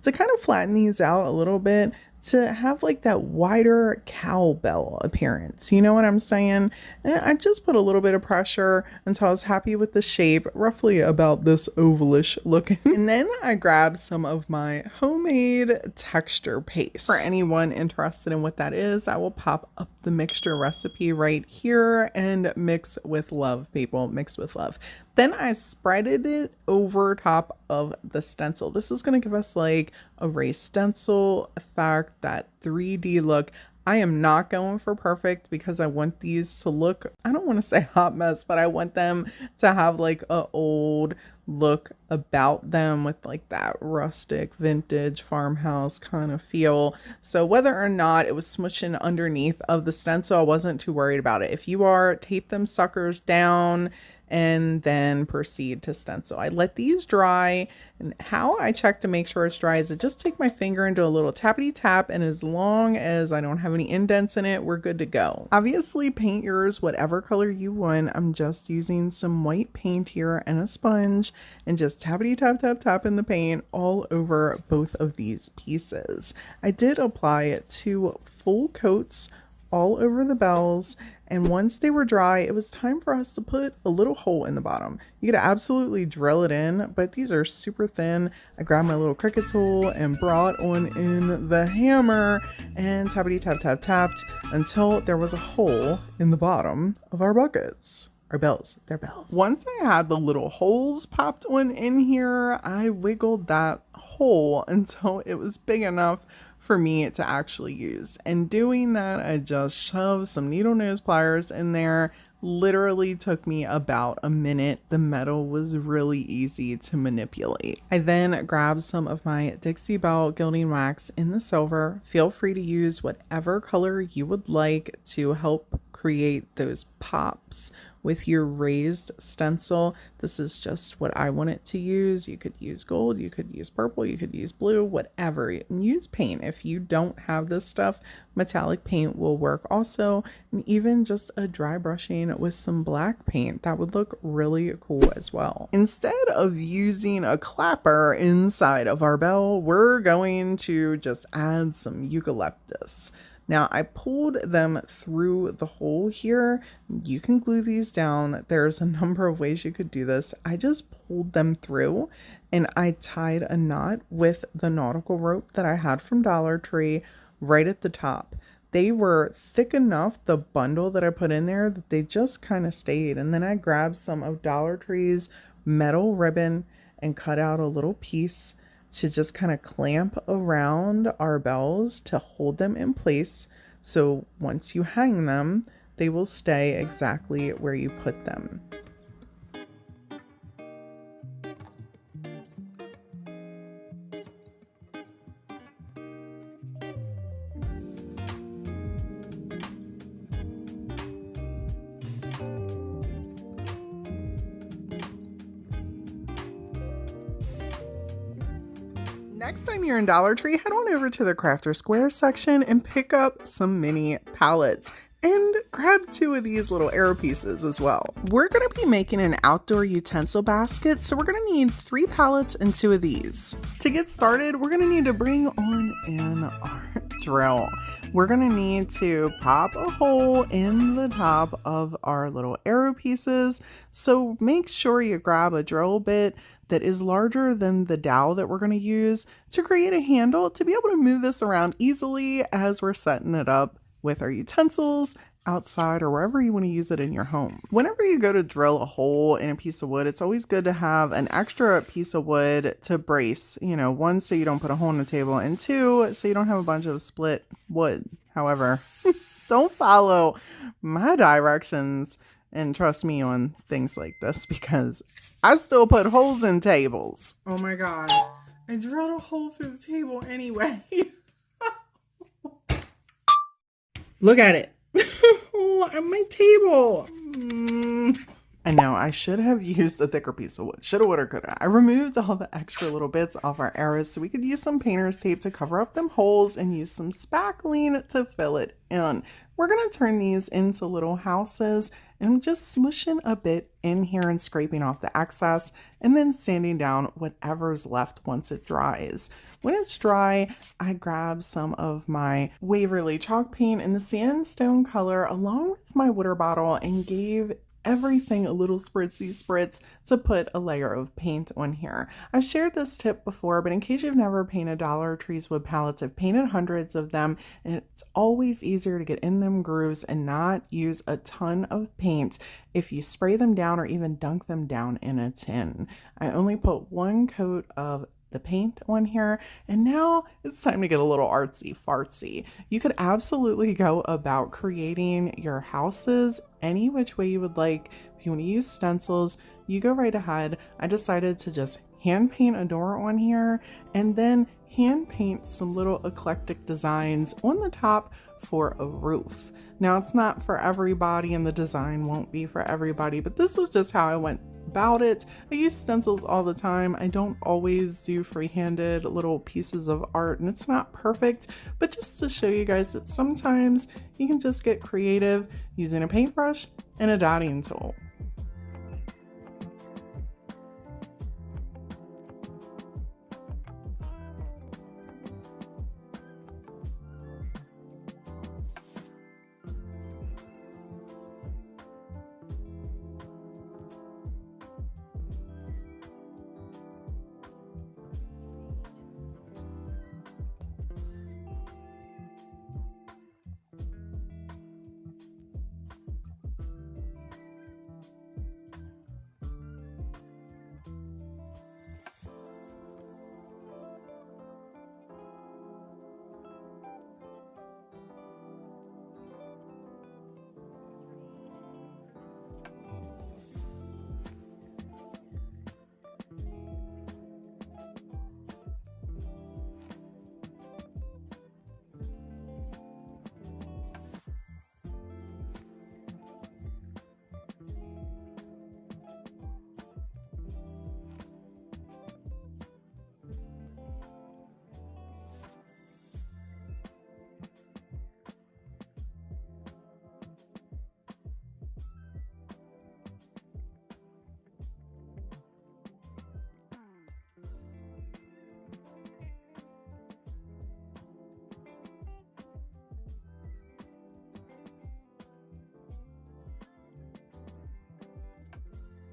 to kind of flatten these out a little bit, to have like that wider cowbell appearance. You know what I'm saying? And I just put a little bit of pressure until I was happy with the shape, roughly about this ovalish looking. And then I grabbed some of my homemade texture paste. For anyone interested in what that is, I will pop up the mixture recipe right here. And mix with love, people, mix with love. Then I spreaded it over top of the stencil. This is going to give us like a raised stencil effect, that 3D look. I am not going for perfect because I want these to look, I don't want to say hot mess, but I want them to have like a old look about them with like that rustic vintage farmhouse kind of feel. So whether or not it was smushing underneath of the stencil, I wasn't too worried about it. If you are, tape them suckers down and then proceed to stencil. I let these dry, and how I check to make sure it's dry is I just take my finger and do a little tappity tap, and as long as I don't have any indents in it, we're good to go. Obviously paint yours whatever color you want. I'm just using some white paint here and a sponge, and just tappity tap in the paint all over both of these pieces. I did apply 2 full coats all over the bells, and once they were dry, it was time for us to put a little hole in the bottom. You could absolutely drill it in, but these are super thin. I grabbed my little Cricut tool and brought on in the hammer and tappity tapped until there was a hole in the bottom of our buckets. Our bells, they're bells. Once I had the little holes popped on in here, I wiggled that hole until it was big enough for me to actually use. And doing that, I just shoved some needle nose pliers in there. Literally took me about a minute. The metal was really easy to manipulate. I then grabbed some of my Dixie Belle gilding wax in the silver. Feel free to use whatever color you would like to help create those pops with your raised stencil. This is just what I want it to use. You could use gold, you could use purple, you could use blue, whatever. And use paint. If you don't have this stuff, metallic paint will work also. And even just a dry brushing with some black paint, that would look really cool as well. Instead of using a clapper inside of our bell, we're going to just add some eucalyptus. Now I pulled them through the hole here. You can glue these down. There's a number of ways you could do this. I just pulled them through and I tied a knot with the nautical rope that I had from Dollar Tree right at the top. They were thick enough, the bundle that I put in there, that they just kind of stayed. And then I grabbed some of Dollar Tree's metal ribbon and cut out a little piece to just kind of clamp around our bells to hold them in place. So once you hang them, they will stay exactly where you put them. Next time you're in Dollar Tree, head on over to the Crafter Square section and pick up some mini pallets. And grab 2 of these little arrow pieces as well. We're going to be making an outdoor utensil basket, so we're going to need 3 pallets and 2 of these. To get started, we're going to need to bring on in our drill. We're going to need to pop a hole in the top of our little arrow pieces. So make sure you grab a drill bit that is larger than the dowel that we're going to use to create a handle to be able to move this around easily as we're setting it up with our utensils outside or wherever you want to use it in your home. Whenever you go to drill a hole in a piece of wood, it's always good to have an extra piece of wood to brace, you know, 1, so you don't put a hole in the table, and 2, so you don't have a bunch of split wood. However, don't follow my directions and trust me on things like this, because I still put holes in tables. Oh my God. I drilled a hole through the table anyway. Look at it. On my table. I know, I should have used a thicker piece of wood. Shoulda, woulda, coulda. I removed all the extra little bits off our arrows so we could use some painter's tape to cover up them holes and use some spackling to fill it in. We're going to turn these into little houses, and I'm just smooshing a bit in here and scraping off the excess and then sanding down whatever's left once it dries. When it's dry, I grab some of my Waverly chalk paint in the sandstone color along with my water bottle and gave everything a little spritz to put a layer of paint on here. I've shared this tip before, but in case you've never painted Dollar Tree's wood palettes, I've painted hundreds of them, and it's always easier to get in them grooves and not use a ton of paint if you spray them down or even dunk them down in a tin. I only put 1 coat of the paint on here, and now it's time to get a little artsy fartsy. You could absolutely go about creating your houses any which way you would like. If you want to use stencils, you go right ahead. I decided to just hand paint a door on here and then hand paint some little eclectic designs on the top for a roof. Now, it's not for everybody and the design won't be for everybody, but this was just how I went about it. I use stencils all the time. I don't always do free-handed little pieces of art, and it's not perfect, but just to show you guys that sometimes you can just get creative using a paintbrush and a dotting tool.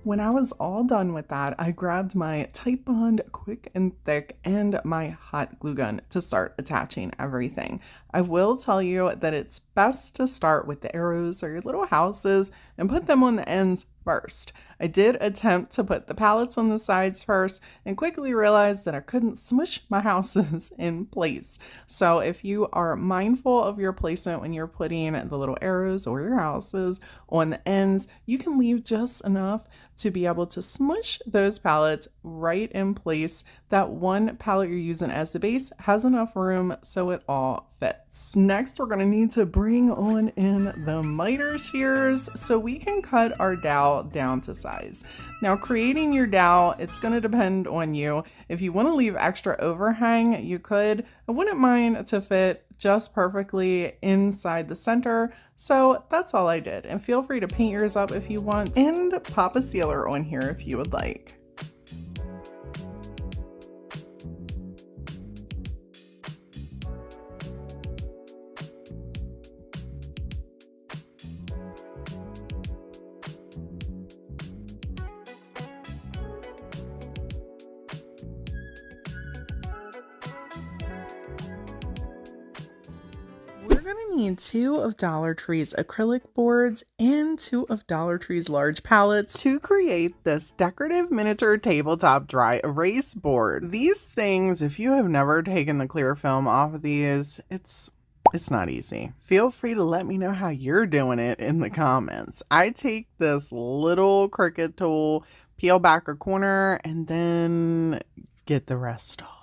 When I was all done with that, I grabbed my Type Bond Quick and Thick and my hot glue gun to start attaching everything. I will tell you that it's best to start with the arrows or your little houses and put them on the ends first. I did attempt to put the pallets on the sides first and quickly realized that I couldn't smush my houses in place. So if you are mindful of your placement when you're putting the little arrows or your houses on the ends, you can leave just enough to be able to smush those pallets right in place. That one pallet you're using as the base has enough room so it all fits. Next, we're going to need to bring on in the miter shears so we can cut our dowel down to size. Now, creating your dowel, it's going to depend on you. If you want to leave extra overhang, you could. I wouldn't mind to fit just perfectly inside the center. So that's all I did. And feel free to paint yours up if you want and pop a sealer on here if you would like. We're gonna need 2 of Dollar Tree's acrylic boards and 2 of Dollar Tree's large palettes to create this decorative miniature tabletop dry erase board. These things, if you have never taken the clear film off of these, it's not easy. Feel free to let me know how you're doing it in the comments. I take this little Cricut tool, peel back a corner, and then get the rest off.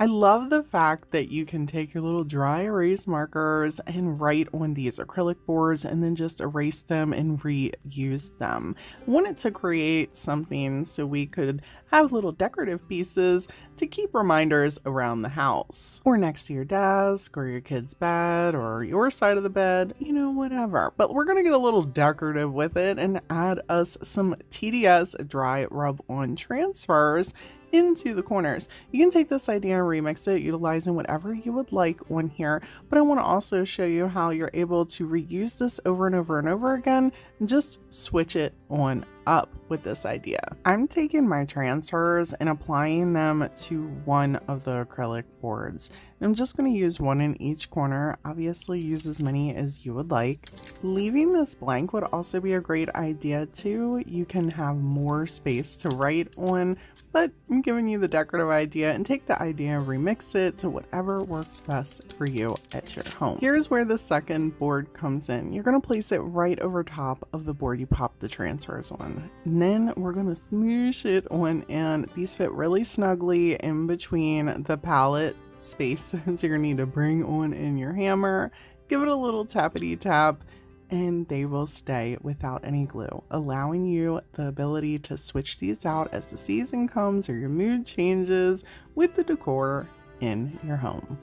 I love the fact that you can take your little dry erase markers and write on these acrylic boards and then just erase them and reuse them. I wanted to create something so we could have little decorative pieces to keep reminders around the house or next to your desk or your kid's bed or your side of the bed, you know, whatever. But we're going to get a little decorative with it and add us some TDS dry rub on transfers into the corners. You can take this idea and remix it, utilizing whatever you would like on here, but I want to also show you how you're able to reuse this over and over and over again and just switch it on up with this idea. I'm taking my transfers and applying them to one of the acrylic boards. I'm just going to use one in each corner. Obviously use as many as you would like. Leaving this blank would also be a great idea too. You can have more space to write on, but I'm giving you the decorative idea, and take the idea and remix it to whatever works best for you at your home. Here's where the second board comes in. You're going to place it right over top of the board you popped the transfers on. And then we're going to smoosh it on in. These fit really snugly in between the palette spaces. You're going to need to bring on in your hammer, give it a little tappity tap, and they will stay without any glue, allowing you the ability to switch these out as the season comes or your mood changes with the decor in your home.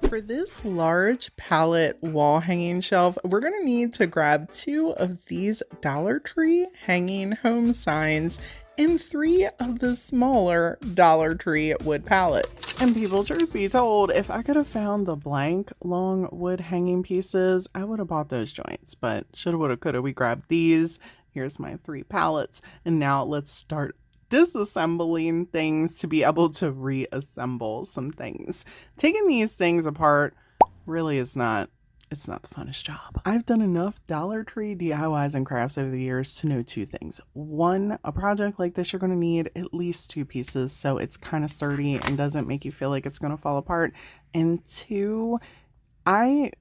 For this large pallet wall hanging shelf, we're going to need to grab 2 of these Dollar Tree hanging home signs and 3 of the smaller Dollar Tree wood pallets. And people, truth be told, if I could have found the blank long wood hanging pieces, I would have bought those joints, but shoulda, woulda, coulda. We grabbed these. Here's my 3 pallets, and now let's start disassembling things to be able to reassemble some things. Taking these things apart really is not, it's not the funnest job. I've done enough Dollar Tree DIYs and crafts over the years to know 2 things. 1, a project like this, you're going to need at least 2 pieces so it's kind of sturdy and doesn't make you feel like it's going to fall apart. And 2, I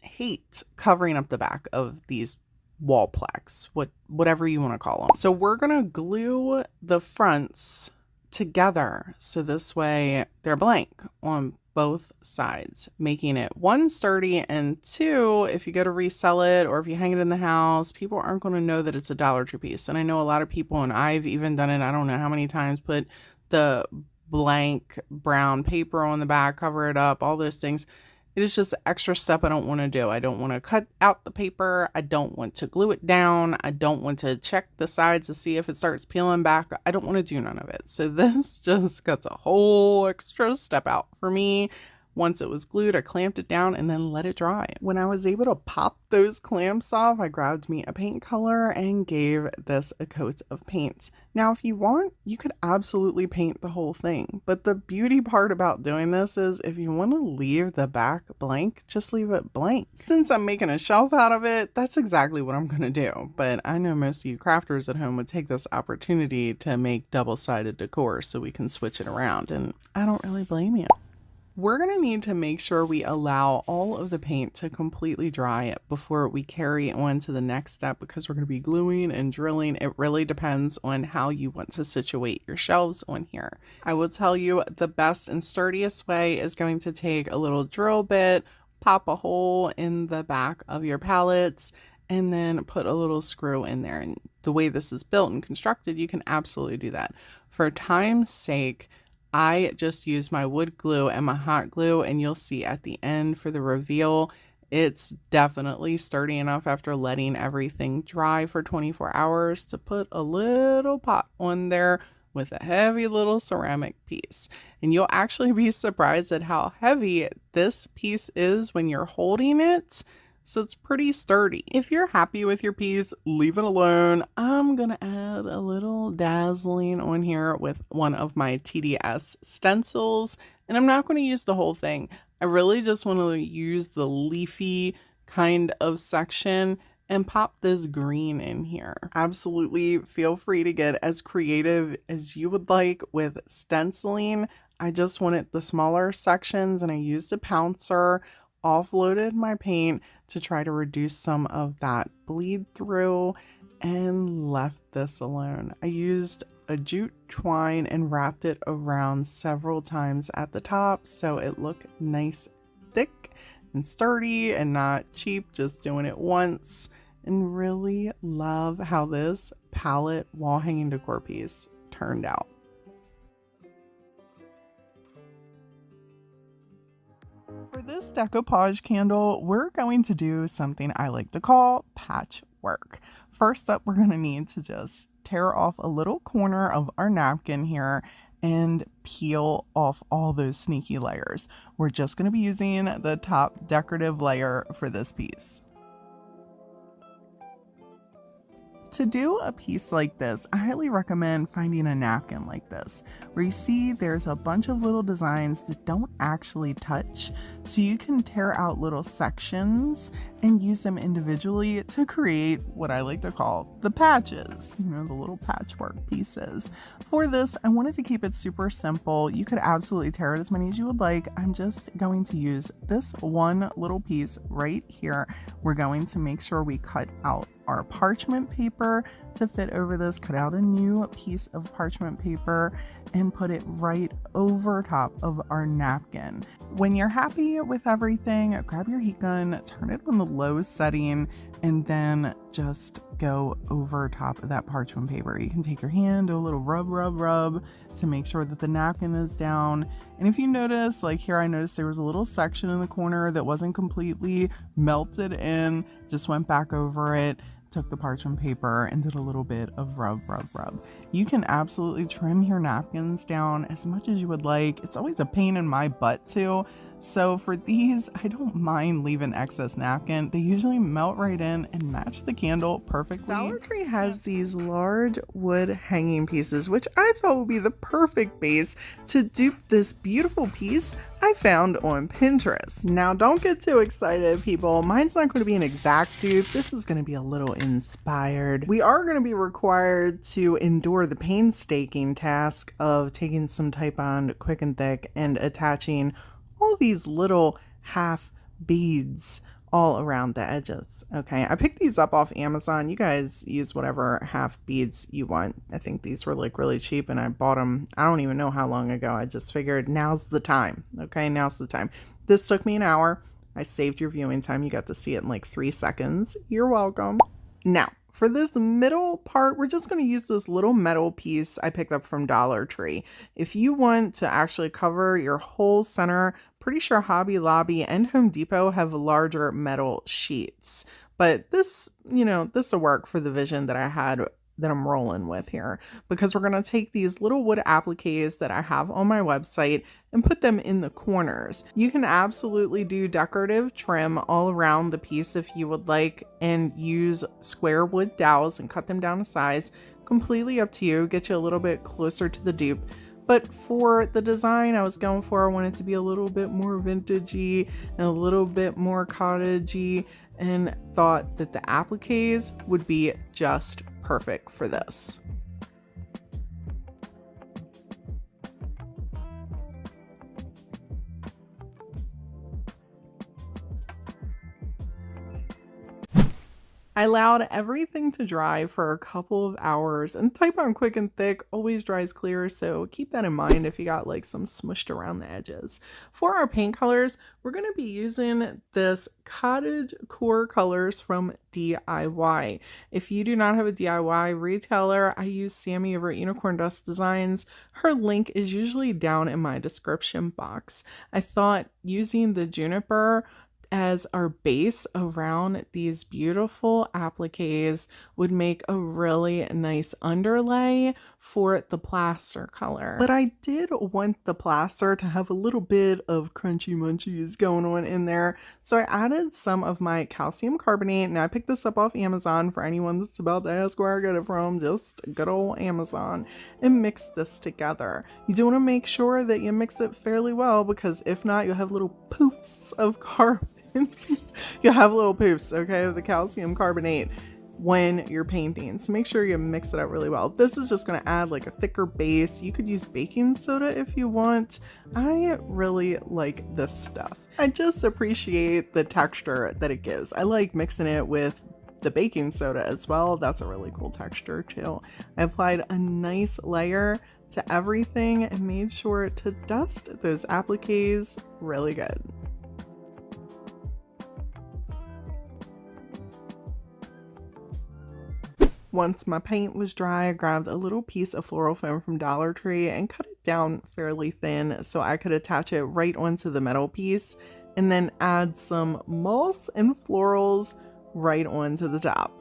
hate covering up the back of these wall plaques, whatever you want to call them. So we're going to glue the fronts together so this way they're blank on both sides, making it 1, sturdy, and 2, if you go to resell it or if you hang it in the house, people aren't going to know that it's a Dollar Tree piece. And I know a lot of people, and I've even done it, I don't know how many times, put the blank brown paper on the back, cover it up, all those things. It is just an extra step I don't want to do. I don't want to cut out the paper. I don't want to glue it down. I don't want to check the sides to see if it starts peeling back. I don't want to do none of it. So this just cuts a whole extra step out for me Once it was glued, I clamped it down and then let it dry. When I was able to pop those clamps off, I grabbed me a paint color and gave this a coat of paint. Now, if you want, you could absolutely paint the whole thing. But the beauty part about doing this is if you want to leave the back blank, just leave it blank. Since I'm making a shelf out of it, that's exactly what I'm going to do. But I know most of you crafters at home would take this opportunity to make double-sided decor so we can switch it around. And I don't really blame you. We're going to need to make sure we allow all of the paint to completely dry before we carry on to the next step, because we're going to be gluing and drilling. It really depends on how you want to situate your shelves on here. I will tell you the best and sturdiest way is going to take a little drill bit, pop a hole in the back of your pallets, and then put a little screw in there. And the way this is built and constructed, you can absolutely do that. For time's sake, I just use my wood glue and my hot glue, and you'll see at the end for the reveal, it's definitely sturdy enough after letting everything dry for 24 hours to put a little pot on there with a heavy little ceramic piece. And you'll actually be surprised at how heavy this piece is when you're holding it. So it's pretty sturdy. If you're happy with your piece, leave it alone. I'm gonna add a little dazzling on here with one of my TDS stencils, and I'm not gonna use the whole thing. I really just want to use the leafy kind of section and pop this green in here. Absolutely feel free to get as creative as you would like with stenciling. I just wanted the smaller sections, and I used a pouncer, offloaded my paint to try to reduce some of that bleed through, and left this alone. I used a jute twine and wrapped it around several times at the top so it looked nice, thick and sturdy and not cheap, just doing it once. And really love how this palette wall hanging decor piece turned out. For this decoupage candle, we're going to do something I like to call patchwork. First up, we're going to need to just tear off a little corner of our napkin here and peel off all those sneaky layers. We're just going to be using the top decorative layer for this piece. To do a piece like this, I highly recommend finding a napkin like this, where you see there's a bunch of little designs that don't actually touch, so you can tear out little sections and use them individually to create what I like to call the patches, you know, the little patchwork pieces. For this, I wanted to keep it super simple. You could absolutely tear it as many as you would like. I'm just going to use this one little piece right here. We're going to make sure we cut out our parchment paper to fit over this, cut out a new piece of parchment paper and put it right over top of our napkin. When you're happy with everything, grab your heat gun, turn it on the low setting, and then just go over top of that parchment paper. You can take your hand, do a little rub to make sure that the napkin is down. And if you notice, like here, I noticed there was a little section in the corner that wasn't completely melted in, just went back over it, took the parchment paper and did a little bit of rub. You can absolutely trim your napkins down as much as you would like. It's always a pain in my butt too. So for these, I don't mind leaving excess napkin. They usually melt right in and match the candle perfectly. Dollar Tree has these large wood hanging pieces, which I thought would be the perfect base to dupe this beautiful piece I found on Pinterest. Now, don't get too excited, people. Mine's not going to be an exact dupe. This is going to be a little inspired. We are going to be required to endure the painstaking task of taking some Titebond Quick and Thick and attaching all these little half beads all around the edges. Okay, I picked these up off Amazon. You guys use whatever half beads you want. I think these were like really cheap and I bought them, I don't even know how long ago. I just figured now's the time. Okay, now's the time. This took me an hour. I saved your viewing time. You got to see it in like 3 seconds. You're welcome. Now, for this middle part, we're just going to use this little metal piece I picked up from Dollar Tree. If you want to actually cover your whole center, pretty sure Hobby Lobby and Home Depot have larger metal sheets. But this, you know, this will work for the vision that I had that I'm rolling with here, because we're going to take these little wood appliques that I have on my website and put them in the corners. You can absolutely do decorative trim all around the piece if you would like, and use square wood dowels and cut them down to size. Completely up to you, get you a little bit closer to the dupe. But for the design I was going for, I wanted to be a little bit more vintagey and a little bit more cottagey, and thought that the appliques would be just perfect for this. I allowed everything to dry for a couple of hours, and type on quick and thick always dries clear, so keep that in mind if you got like some smushed around the edges. For our paint colors, we're going to be using this Cottage core colors from DIY. If you do not have a DIY retailer, I use Sammy over at Unicorn Dust Designs. Her link is usually down in my description box. I thought using the juniper as our base around these beautiful appliques would make a really nice underlay for the plaster color. But I did want the plaster to have a little bit of crunchy munchies going on in there, so I added some of my calcium carbonate. Now I picked this up off Amazon. For anyone that's about to ask where I get it from, just good old Amazon, and mix this together. You do want to make sure that you mix it fairly well, because if not, you'll have little poofs of carbon. You'll have little poofs, okay, of the calcium carbonate when you're painting, so make sure you mix it out really well. This is just going to add like a thicker base. You could use baking soda if you want. I really like this stuff. I just appreciate the texture that it gives. I like mixing it with the baking soda as well. That's a really cool texture too. I applied a nice layer to everything and made sure to dust those appliques really good. Once my paint was dry, I grabbed a little piece of floral foam from Dollar Tree and cut it down fairly thin so I could attach it right onto the metal piece, and then add some moss and florals right onto the top.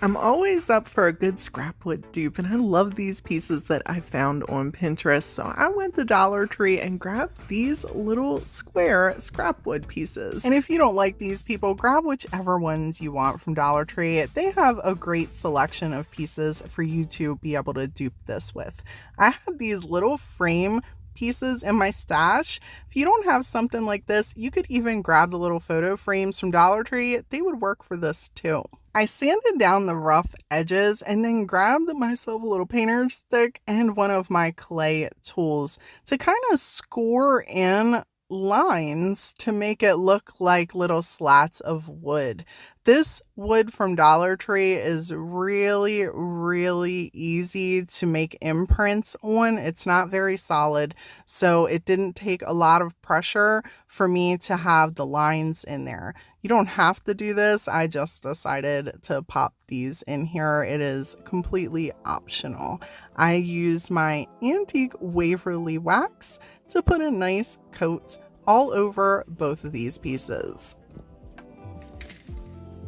I'm always up for a good scrapwood dupe, and I love these pieces that I found on Pinterest, so I went to Dollar Tree and grabbed these little square scrapwood pieces. And if you don't like these, people, grab whichever ones you want from Dollar Tree. They have a great selection of pieces for you to be able to dupe this with. I had these little frame pieces in my stash. If you don't have something like this, you could even grab the little photo frames from Dollar Tree. They would work for this too. I sanded down the rough edges and then grabbed myself a little painter's stick and one of my clay tools to kind of score in lines to make it look like little slats of wood. This wood from Dollar Tree is really, really easy to make imprints on. It's not very solid, so it didn't take a lot of pressure for me to have the lines in there. You don't have to do this. I just decided to pop these in here. It is completely optional. I use my antique Waverly wax to put a nice coat all over both of these pieces.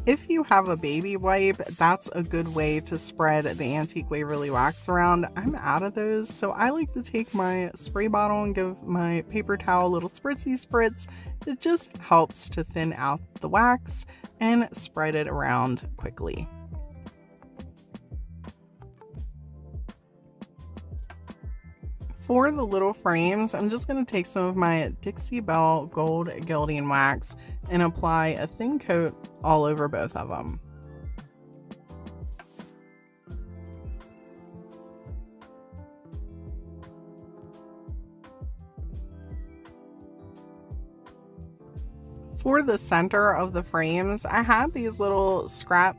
If you have a baby wipe, that's a good way to spread the antique Waverly wax around. I'm out of those, so I like to take my spray bottle and give my paper towel a little spritzy spritz. It just helps to thin out the wax and spread it around quickly. For the little frames, I'm just going to take some of my Dixie Belle Gold Gilding Wax and apply a thin coat all over both of them. For the center of the frames, I had these little scrap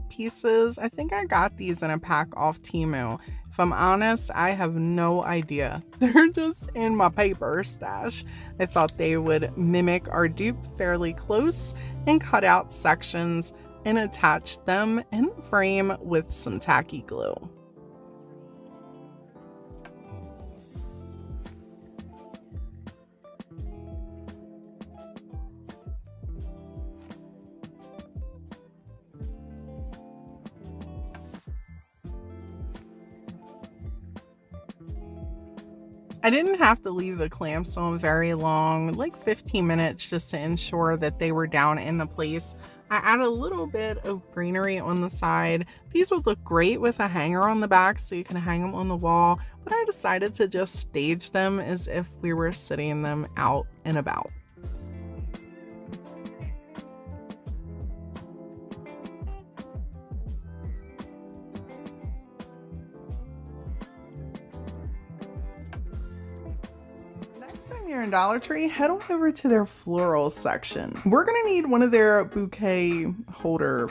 pieces. I think I got these in a pack off Temu. If I'm honest, I have no idea. They're just in my paper stash. I thought they would mimic our dupe fairly close and cut out sections and attach them in the frame with some tacky glue. I didn't have to leave the clamps on very long, like 15 minutes, just to ensure that they were down in the place. I add a little bit of greenery on the side. These would look great with a hanger on the back so you can hang them on the wall, but I decided to just stage them as if we were sitting them out and about. You're in Dollar Tree, head on over to their floral section. We're gonna need one of their bouquet holder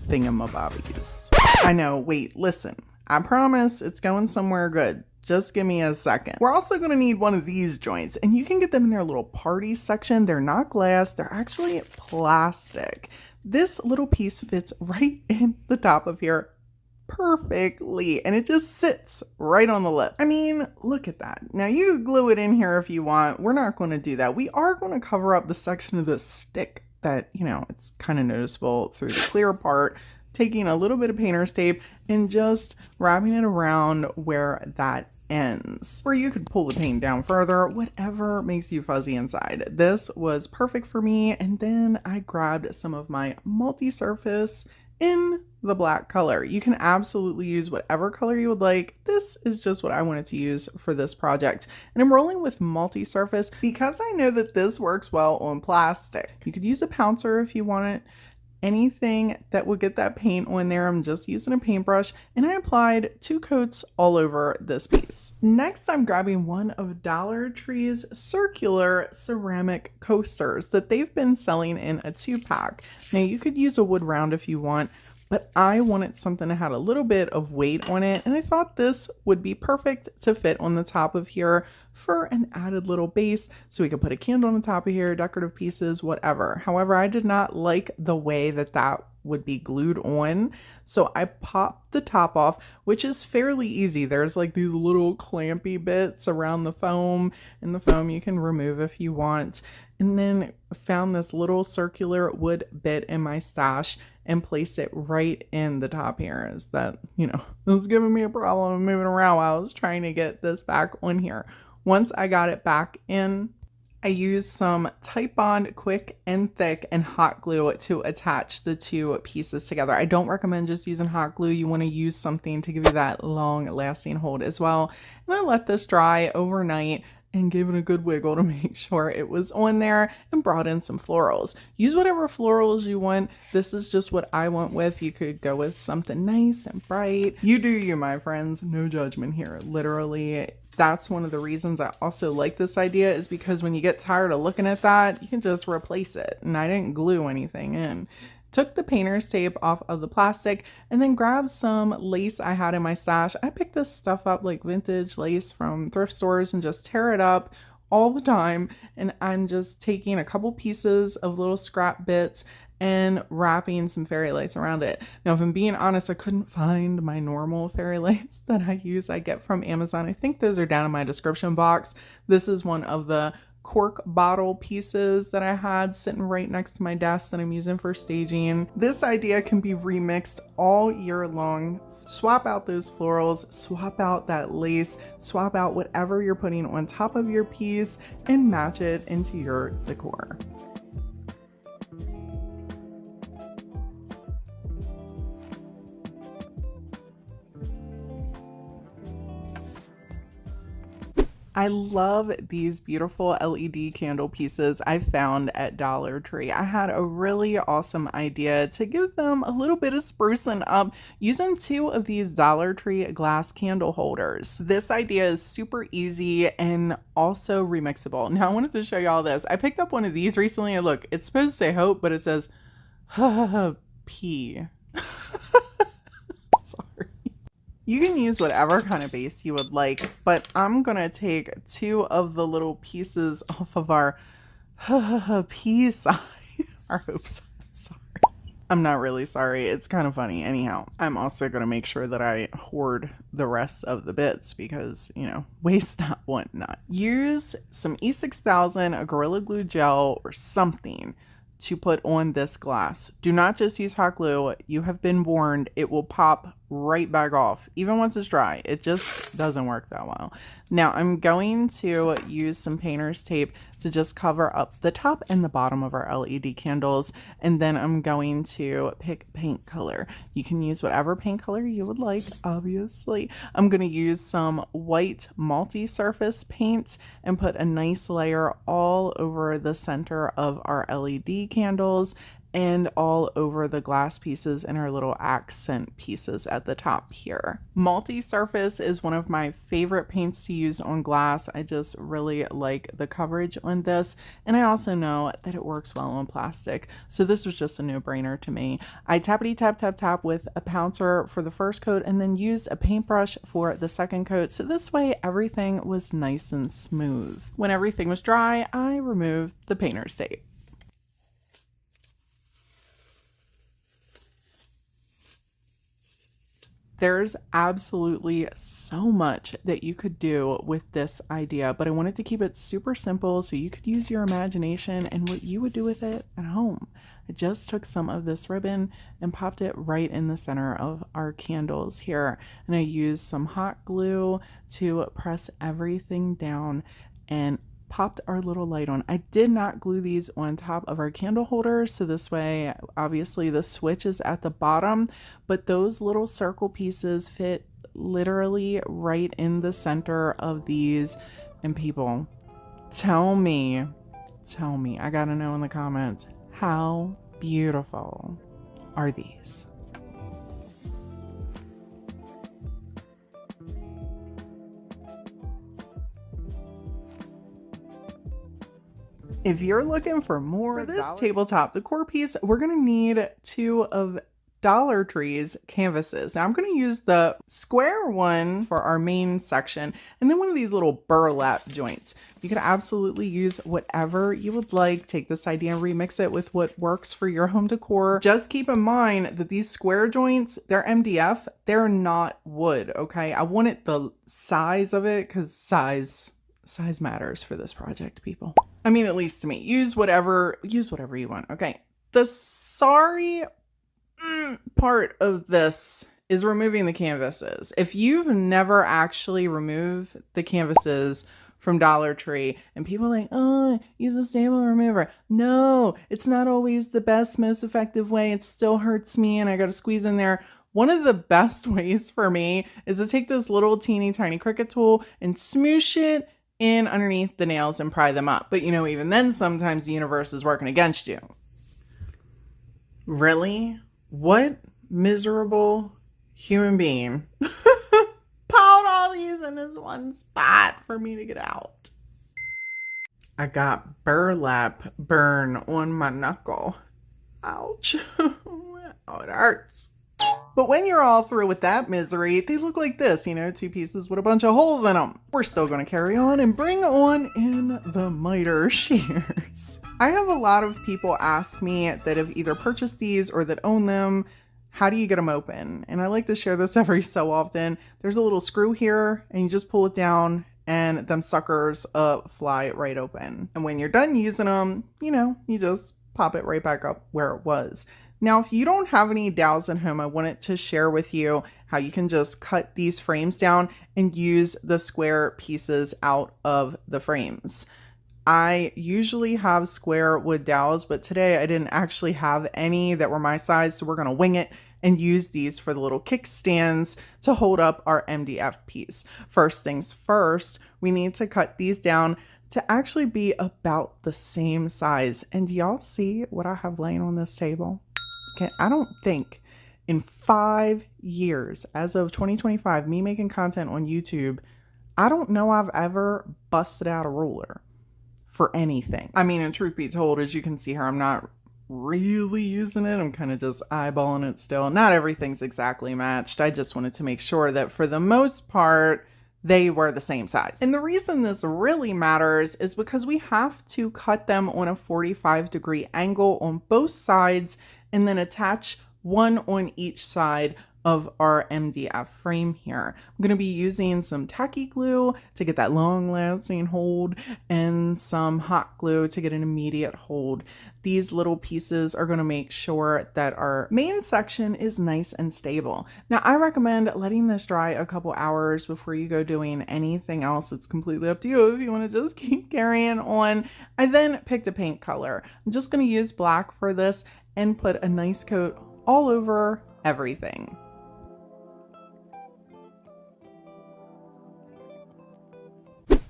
thingamabobbies. I know, wait, listen. I promise it's going somewhere good. Just give me a second. We're also gonna need one of these joints, and you can get them in their little party section. They're not glass, they're actually plastic. This little piece fits right in the top of here perfectly, and it just sits right on the lip. I mean, look at that. Now you could glue it in here if you want. We're not going to do that. We are going to cover up the section of the stick that, you know, it's kind of noticeable through the clear part, taking a little bit of painter's tape and just wrapping it around where that ends. Or you could pull the paint down further, whatever makes you fuzzy inside. This was perfect for me, and then I grabbed some of my multi-surface in the black color. You can absolutely use whatever color you would like. This is just what I wanted to use for this project. And I'm rolling with multi-surface because I know that this works well on plastic. You could use a pouncer if you want it. Anything that would get that paint on there. I'm just using a paintbrush, and I applied 2 coats all over this piece. Next, I'm grabbing one of Dollar Tree's circular ceramic coasters that they've been selling in a 2-pack. Now you could use a wood round if you want, but I wanted something that had a little bit of weight on it, and I thought this would be perfect to fit on the top of here for an added little base, so we could put a candle on the top of here, decorative pieces, whatever. However, I did not like the way that that would be glued on, so I popped the top off, which is fairly easy. There's like these little clampy bits around the foam, and the foam you can remove if you want. And then found this little circular wood bit in my stash and placed it right in the top here. Is that, you know, it was giving me a problem moving around while I was trying to get this back on here. Once I got it back in, I used some Titebond quick and thick and hot glue to attach the 2 pieces together. I don't recommend just using hot glue. You want to use something to give you that long lasting hold as well. And I let this dry overnight and gave it a good wiggle to make sure it was on there, and brought in some florals. Use whatever florals you want. This is just what I went with. You could go with something nice and bright. You do you, my friends. No judgment here. Literally, that's one of the reasons I also like this idea, is because when you get tired of looking at that, you can just replace it. And I didn't glue anything in. Took the painter's tape off of the plastic, and then grabbed some lace I had in my stash. I picked this stuff up like vintage lace from thrift stores and just tear it up all the time. And I'm just taking a couple pieces of little scrap bits and wrapping some fairy lights around it. Now, if I'm being honest, I couldn't find my normal fairy lights that I use. I get from Amazon. I think those are down in my description box. This is one of the cork bottle pieces that I had sitting right next to my desk that I'm using for staging. This idea can be remixed all year long. Swap out those florals, swap out that lace, swap out whatever you're putting on top of your piece, and match it into your decor. I love these beautiful LED candle pieces I found at Dollar Tree. I had a really awesome idea to give them a little bit of sprucing up using 2 of these Dollar Tree glass candle holders. This idea is super easy and also remixable. Now I wanted to show you all this. I picked up one of these recently and look, it's supposed to say hope, but it says P. Sorry. You can use whatever kind of base you would like, but I'm gonna take 2 of the little pieces off of our P side. Our hope side. Sorry. I'm not really sorry. It's kind of funny. Anyhow, I'm also gonna make sure that I hoard the rest of the bits because, you know, waste not, want not. Use some E6000, a Gorilla Glue gel, or something to put on this glass. Do not just use hot glue. You have been warned, it will pop right back off. Even once it's dry, it just doesn't work that well. Now I'm going to use some painter's tape to just cover up the top and the bottom of our LED candles. And then I'm going to pick paint color. You can use whatever paint color you would like, obviously. I'm gonna use some white multi-surface paint and put a nice layer all over the center of our LED candles and all over the glass pieces and our little accent pieces at the top here. Multi-surface is one of my favorite paints to use on glass. I just really like the coverage on this, and I also know that it works well on plastic, so this was just a no-brainer to me. I tappity tap tap tap with a pouncer for the first coat and then used a paintbrush for the second coat, so this way everything was nice and smooth. When everything was dry, I removed the painter's tape. There's absolutely so much that you could do with this idea, but I wanted to keep it super simple so you could use your imagination and what you would do with it at home. I just took some of this ribbon and popped it right in the center of our candles here, and I used some hot glue to press everything down and popped our little light on. I did not glue these on top of our candle holders, so this way obviously the switch is at the bottom, but those little circle pieces fit literally right in the center of these. And people, tell me, I gotta know in the comments, how beautiful are these? If you're looking for more for this tabletop decor piece, we're going to need 2 of Dollar Tree's canvases. Now I'm going to use the square one for our main section and then one of these little burlap joints. You could absolutely use whatever you would like. Take this idea and remix it with what works for your home decor. Just keep in mind that these square joints, they're MDF, they're not wood, okay? I wanted the size of it because size matters for this project, people. I mean, at least to me. Use whatever you want. Okay. The sorry part of this is removing the canvases. If you've never actually removed the canvases from Dollar Tree and people are like, oh, use a staple remover. No, it's not always the best, most effective way. It still hurts me and I got to squeeze in there. One of the best ways for me is to take this little teeny tiny Cricut tool and smoosh it in underneath the nails and pry them up. But you know, even then sometimes the universe is working against you. Really? What miserable human being piled all these in this one spot for me to get out? I got burlap burn on my knuckle. Ouch. Oh, it hurts. But when you're all through with that misery, they look like this, you know, 2 pieces with a bunch of holes in them. We're still going to carry on and bring on in the miter shears. I have a lot of people ask me that have either purchased these or that own them, how do you get them open? And I like to share this every so often. There's a little screw here and you just pull it down and them suckers fly right open. And when you're done using them, you know, you just pop it right back up where it was. Now, if you don't have any dowels at home, I wanted to share with you how you can just cut these frames down and use the square pieces out of the frames. I usually have square wood dowels, but today I didn't actually have any that were my size, so we're going to wing it and use these for the little kickstands to hold up our MDF piece. First things first, we need to cut these down to actually be about the same size. And do y'all see what I have laying on this table? Okay, I don't think in 5 years, as of 2025, me making content on YouTube, I don't know I've ever busted out a ruler for anything. I mean, and truth be told, as you can see here, I'm not really using it. I'm kind of just eyeballing it still. Not everything's exactly matched. I just wanted to make sure that for the most part, they were the same size. And the reason this really matters is because we have to cut them on a 45-degree angle on both sides and then attach one on each side of our MDF frame here. I'm going to be using some tacky glue to get that long lasting hold and some hot glue to get an immediate hold. These little pieces are going to make sure that our main section is nice and stable. Now, I recommend letting this dry a couple hours before you go doing anything else. It's completely up to you if you want to just keep carrying on. I then picked a paint color. I'm just going to use black for this and put a nice coat all over everything.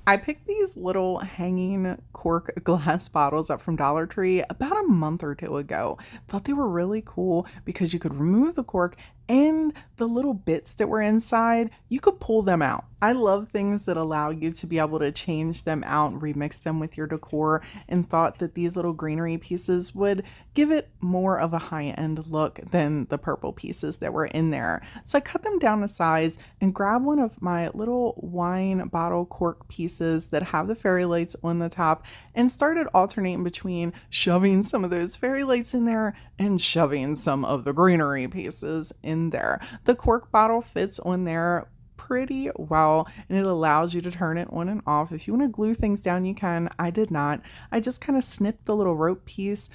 I picked these little hanging cork glass bottles up from Dollar Tree about a month or two ago. Thought they were really cool because you could remove the cork and the little bits that were inside, you could pull them out. I love things that allow you to be able to change them out and remix them with your decor, and thought that these little greenery pieces would give it more of a high-end look than the purple pieces that were in there. So I cut them down to size and grabbed one of my little wine bottle cork pieces that have the fairy lights on the top and started alternating between shoving some of those fairy lights in there and shoving some of the greenery pieces in there. The cork bottle fits on there pretty well, and it allows you to turn it on and off. If you want to glue things down, you can. I did not. I just kind of snipped the little rope piece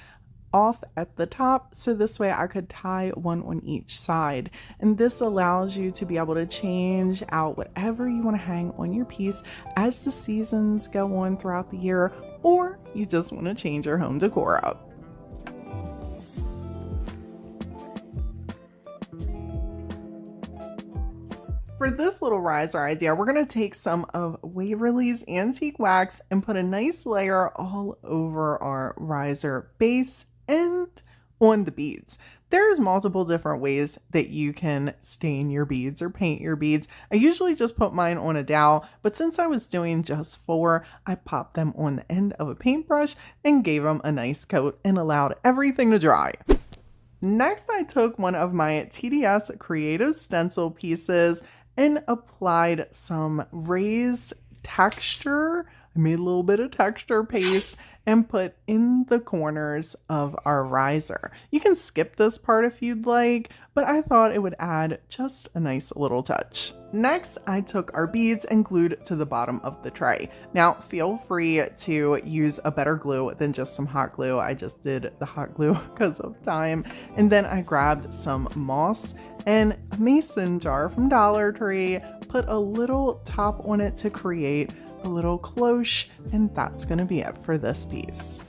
off at the top, so this way I could tie one on each side. And this allows you to be able to change out whatever you want to hang on your piece as the seasons go on throughout the year, or you just want to change your home decor up. For this little riser idea, we're going to take some of Waverly's antique wax and put a nice layer all over our riser base and on the beads. There's multiple different ways that you can stain your beads or paint your beads. I usually just put mine on a dowel, but since I was doing just 4, I popped them on the end of a paintbrush and gave them a nice coat and allowed everything to dry. Next, I took one of my TDS Creative stencil pieces and applied some raised texture. I made a little bit of texture paste and put in the corners of our riser. You can skip this part if you'd like, but I thought it would add just a nice little touch. Next, I took our beads and glued to the bottom of the tray. Now, feel free to use a better glue than just some hot glue. I just did the hot glue because of time. And then I grabbed some moss and a mason jar from Dollar Tree, put a little top on it to create a little cloche, and that's going to be it for this piece.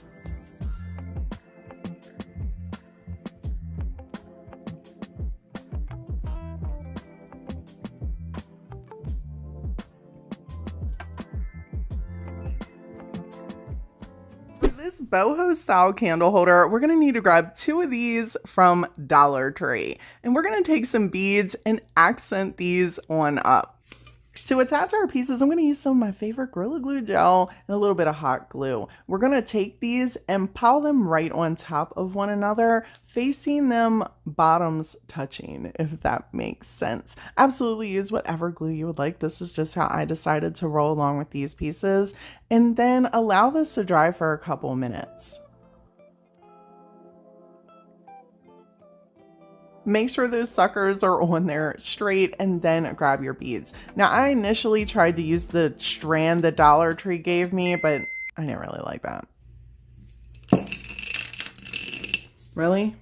This boho style candle holder, we're going to need to grab 2 of these from Dollar Tree, and we're going to take some beads and accent these on up. To attach our pieces, I'm going to use some of my favorite Gorilla Glue gel and a little bit of hot glue. We're going to take these and pile them right on top of one another, facing them bottoms touching, if that makes sense. Absolutely use whatever glue you would like. This is just how I decided to roll along with these pieces, and then allow this to dry for a couple minutes. Make sure those suckers are on there straight, and then grab your beads. Now, I initially tried to use the strand that Dollar Tree gave me, but I didn't really like that. Really?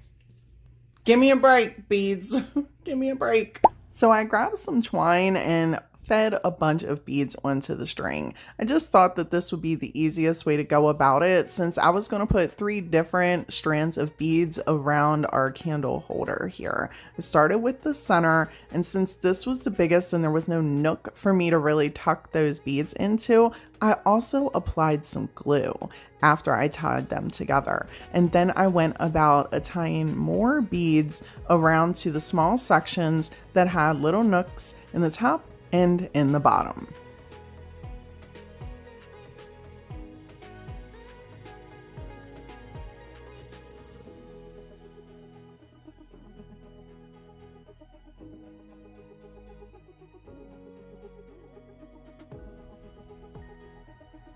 Give me a break, beads. Give me a break. So I grabbed some twine and fed a bunch of beads onto the string. I just thought that this would be the easiest way to go about it, since I was going to put 3 different strands of beads around our candle holder here. I started with the center, and since this was the biggest and there was no nook for me to really tuck those beads into, I also applied some glue after I tied them together. And then I went about tying more beads around to the small sections that had little nooks in the top and in the bottom.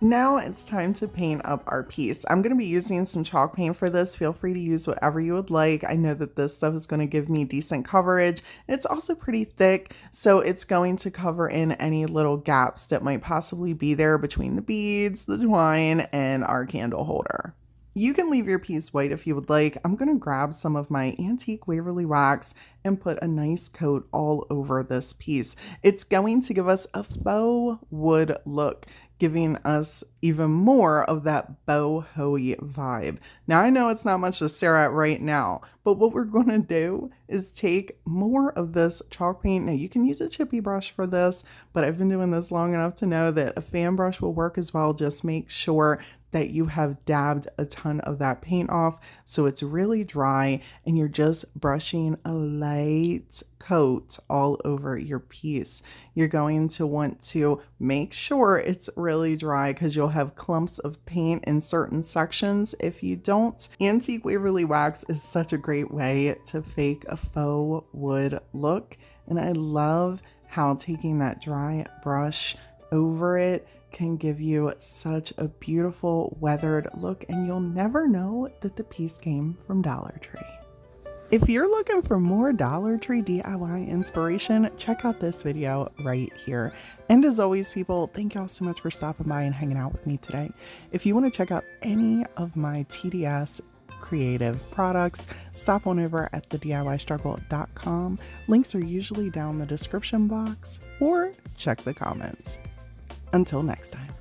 Now it's time to paint up our piece. I'm going to be using some chalk paint for this. Feel free to use whatever you would like. I know that this stuff is going to give me decent coverage. It's also pretty thick, so it's going to cover in any little gaps that might possibly be there between the beads, the twine, and our candle holder. You can leave your piece white if you would like. I'm going to grab some of my antique Waverly wax and put a nice coat all over this piece. It's going to give us a faux wood look, giving us even more of that boho-y vibe. Now, I know it's not much to stare at right now, but what we're going to do is take more of this chalk paint. Now, you can use a chippy brush for this, but I've been doing this long enough to know that a fan brush will work as well. Just make sure that you have dabbed a ton of that paint off so it's really dry and you're just brushing a light coat all over your piece. You're going to want to make sure it's really dry because you'll have clumps of paint in certain sections if you don't. Antique Waverly wax is such a great way to fake a faux wood look, and I love how taking that dry brush over it can give you such a beautiful weathered look, and you'll never know that the piece came from Dollar Tree. If you're looking for more Dollar Tree DIY inspiration, check out this video right here. And as always, people, thank y'all so much for stopping by and hanging out with me today. If you want to check out any of my TDS creative products, stop on over at thediystruggle.com. Links are usually down the description box, or check the comments. Until next time.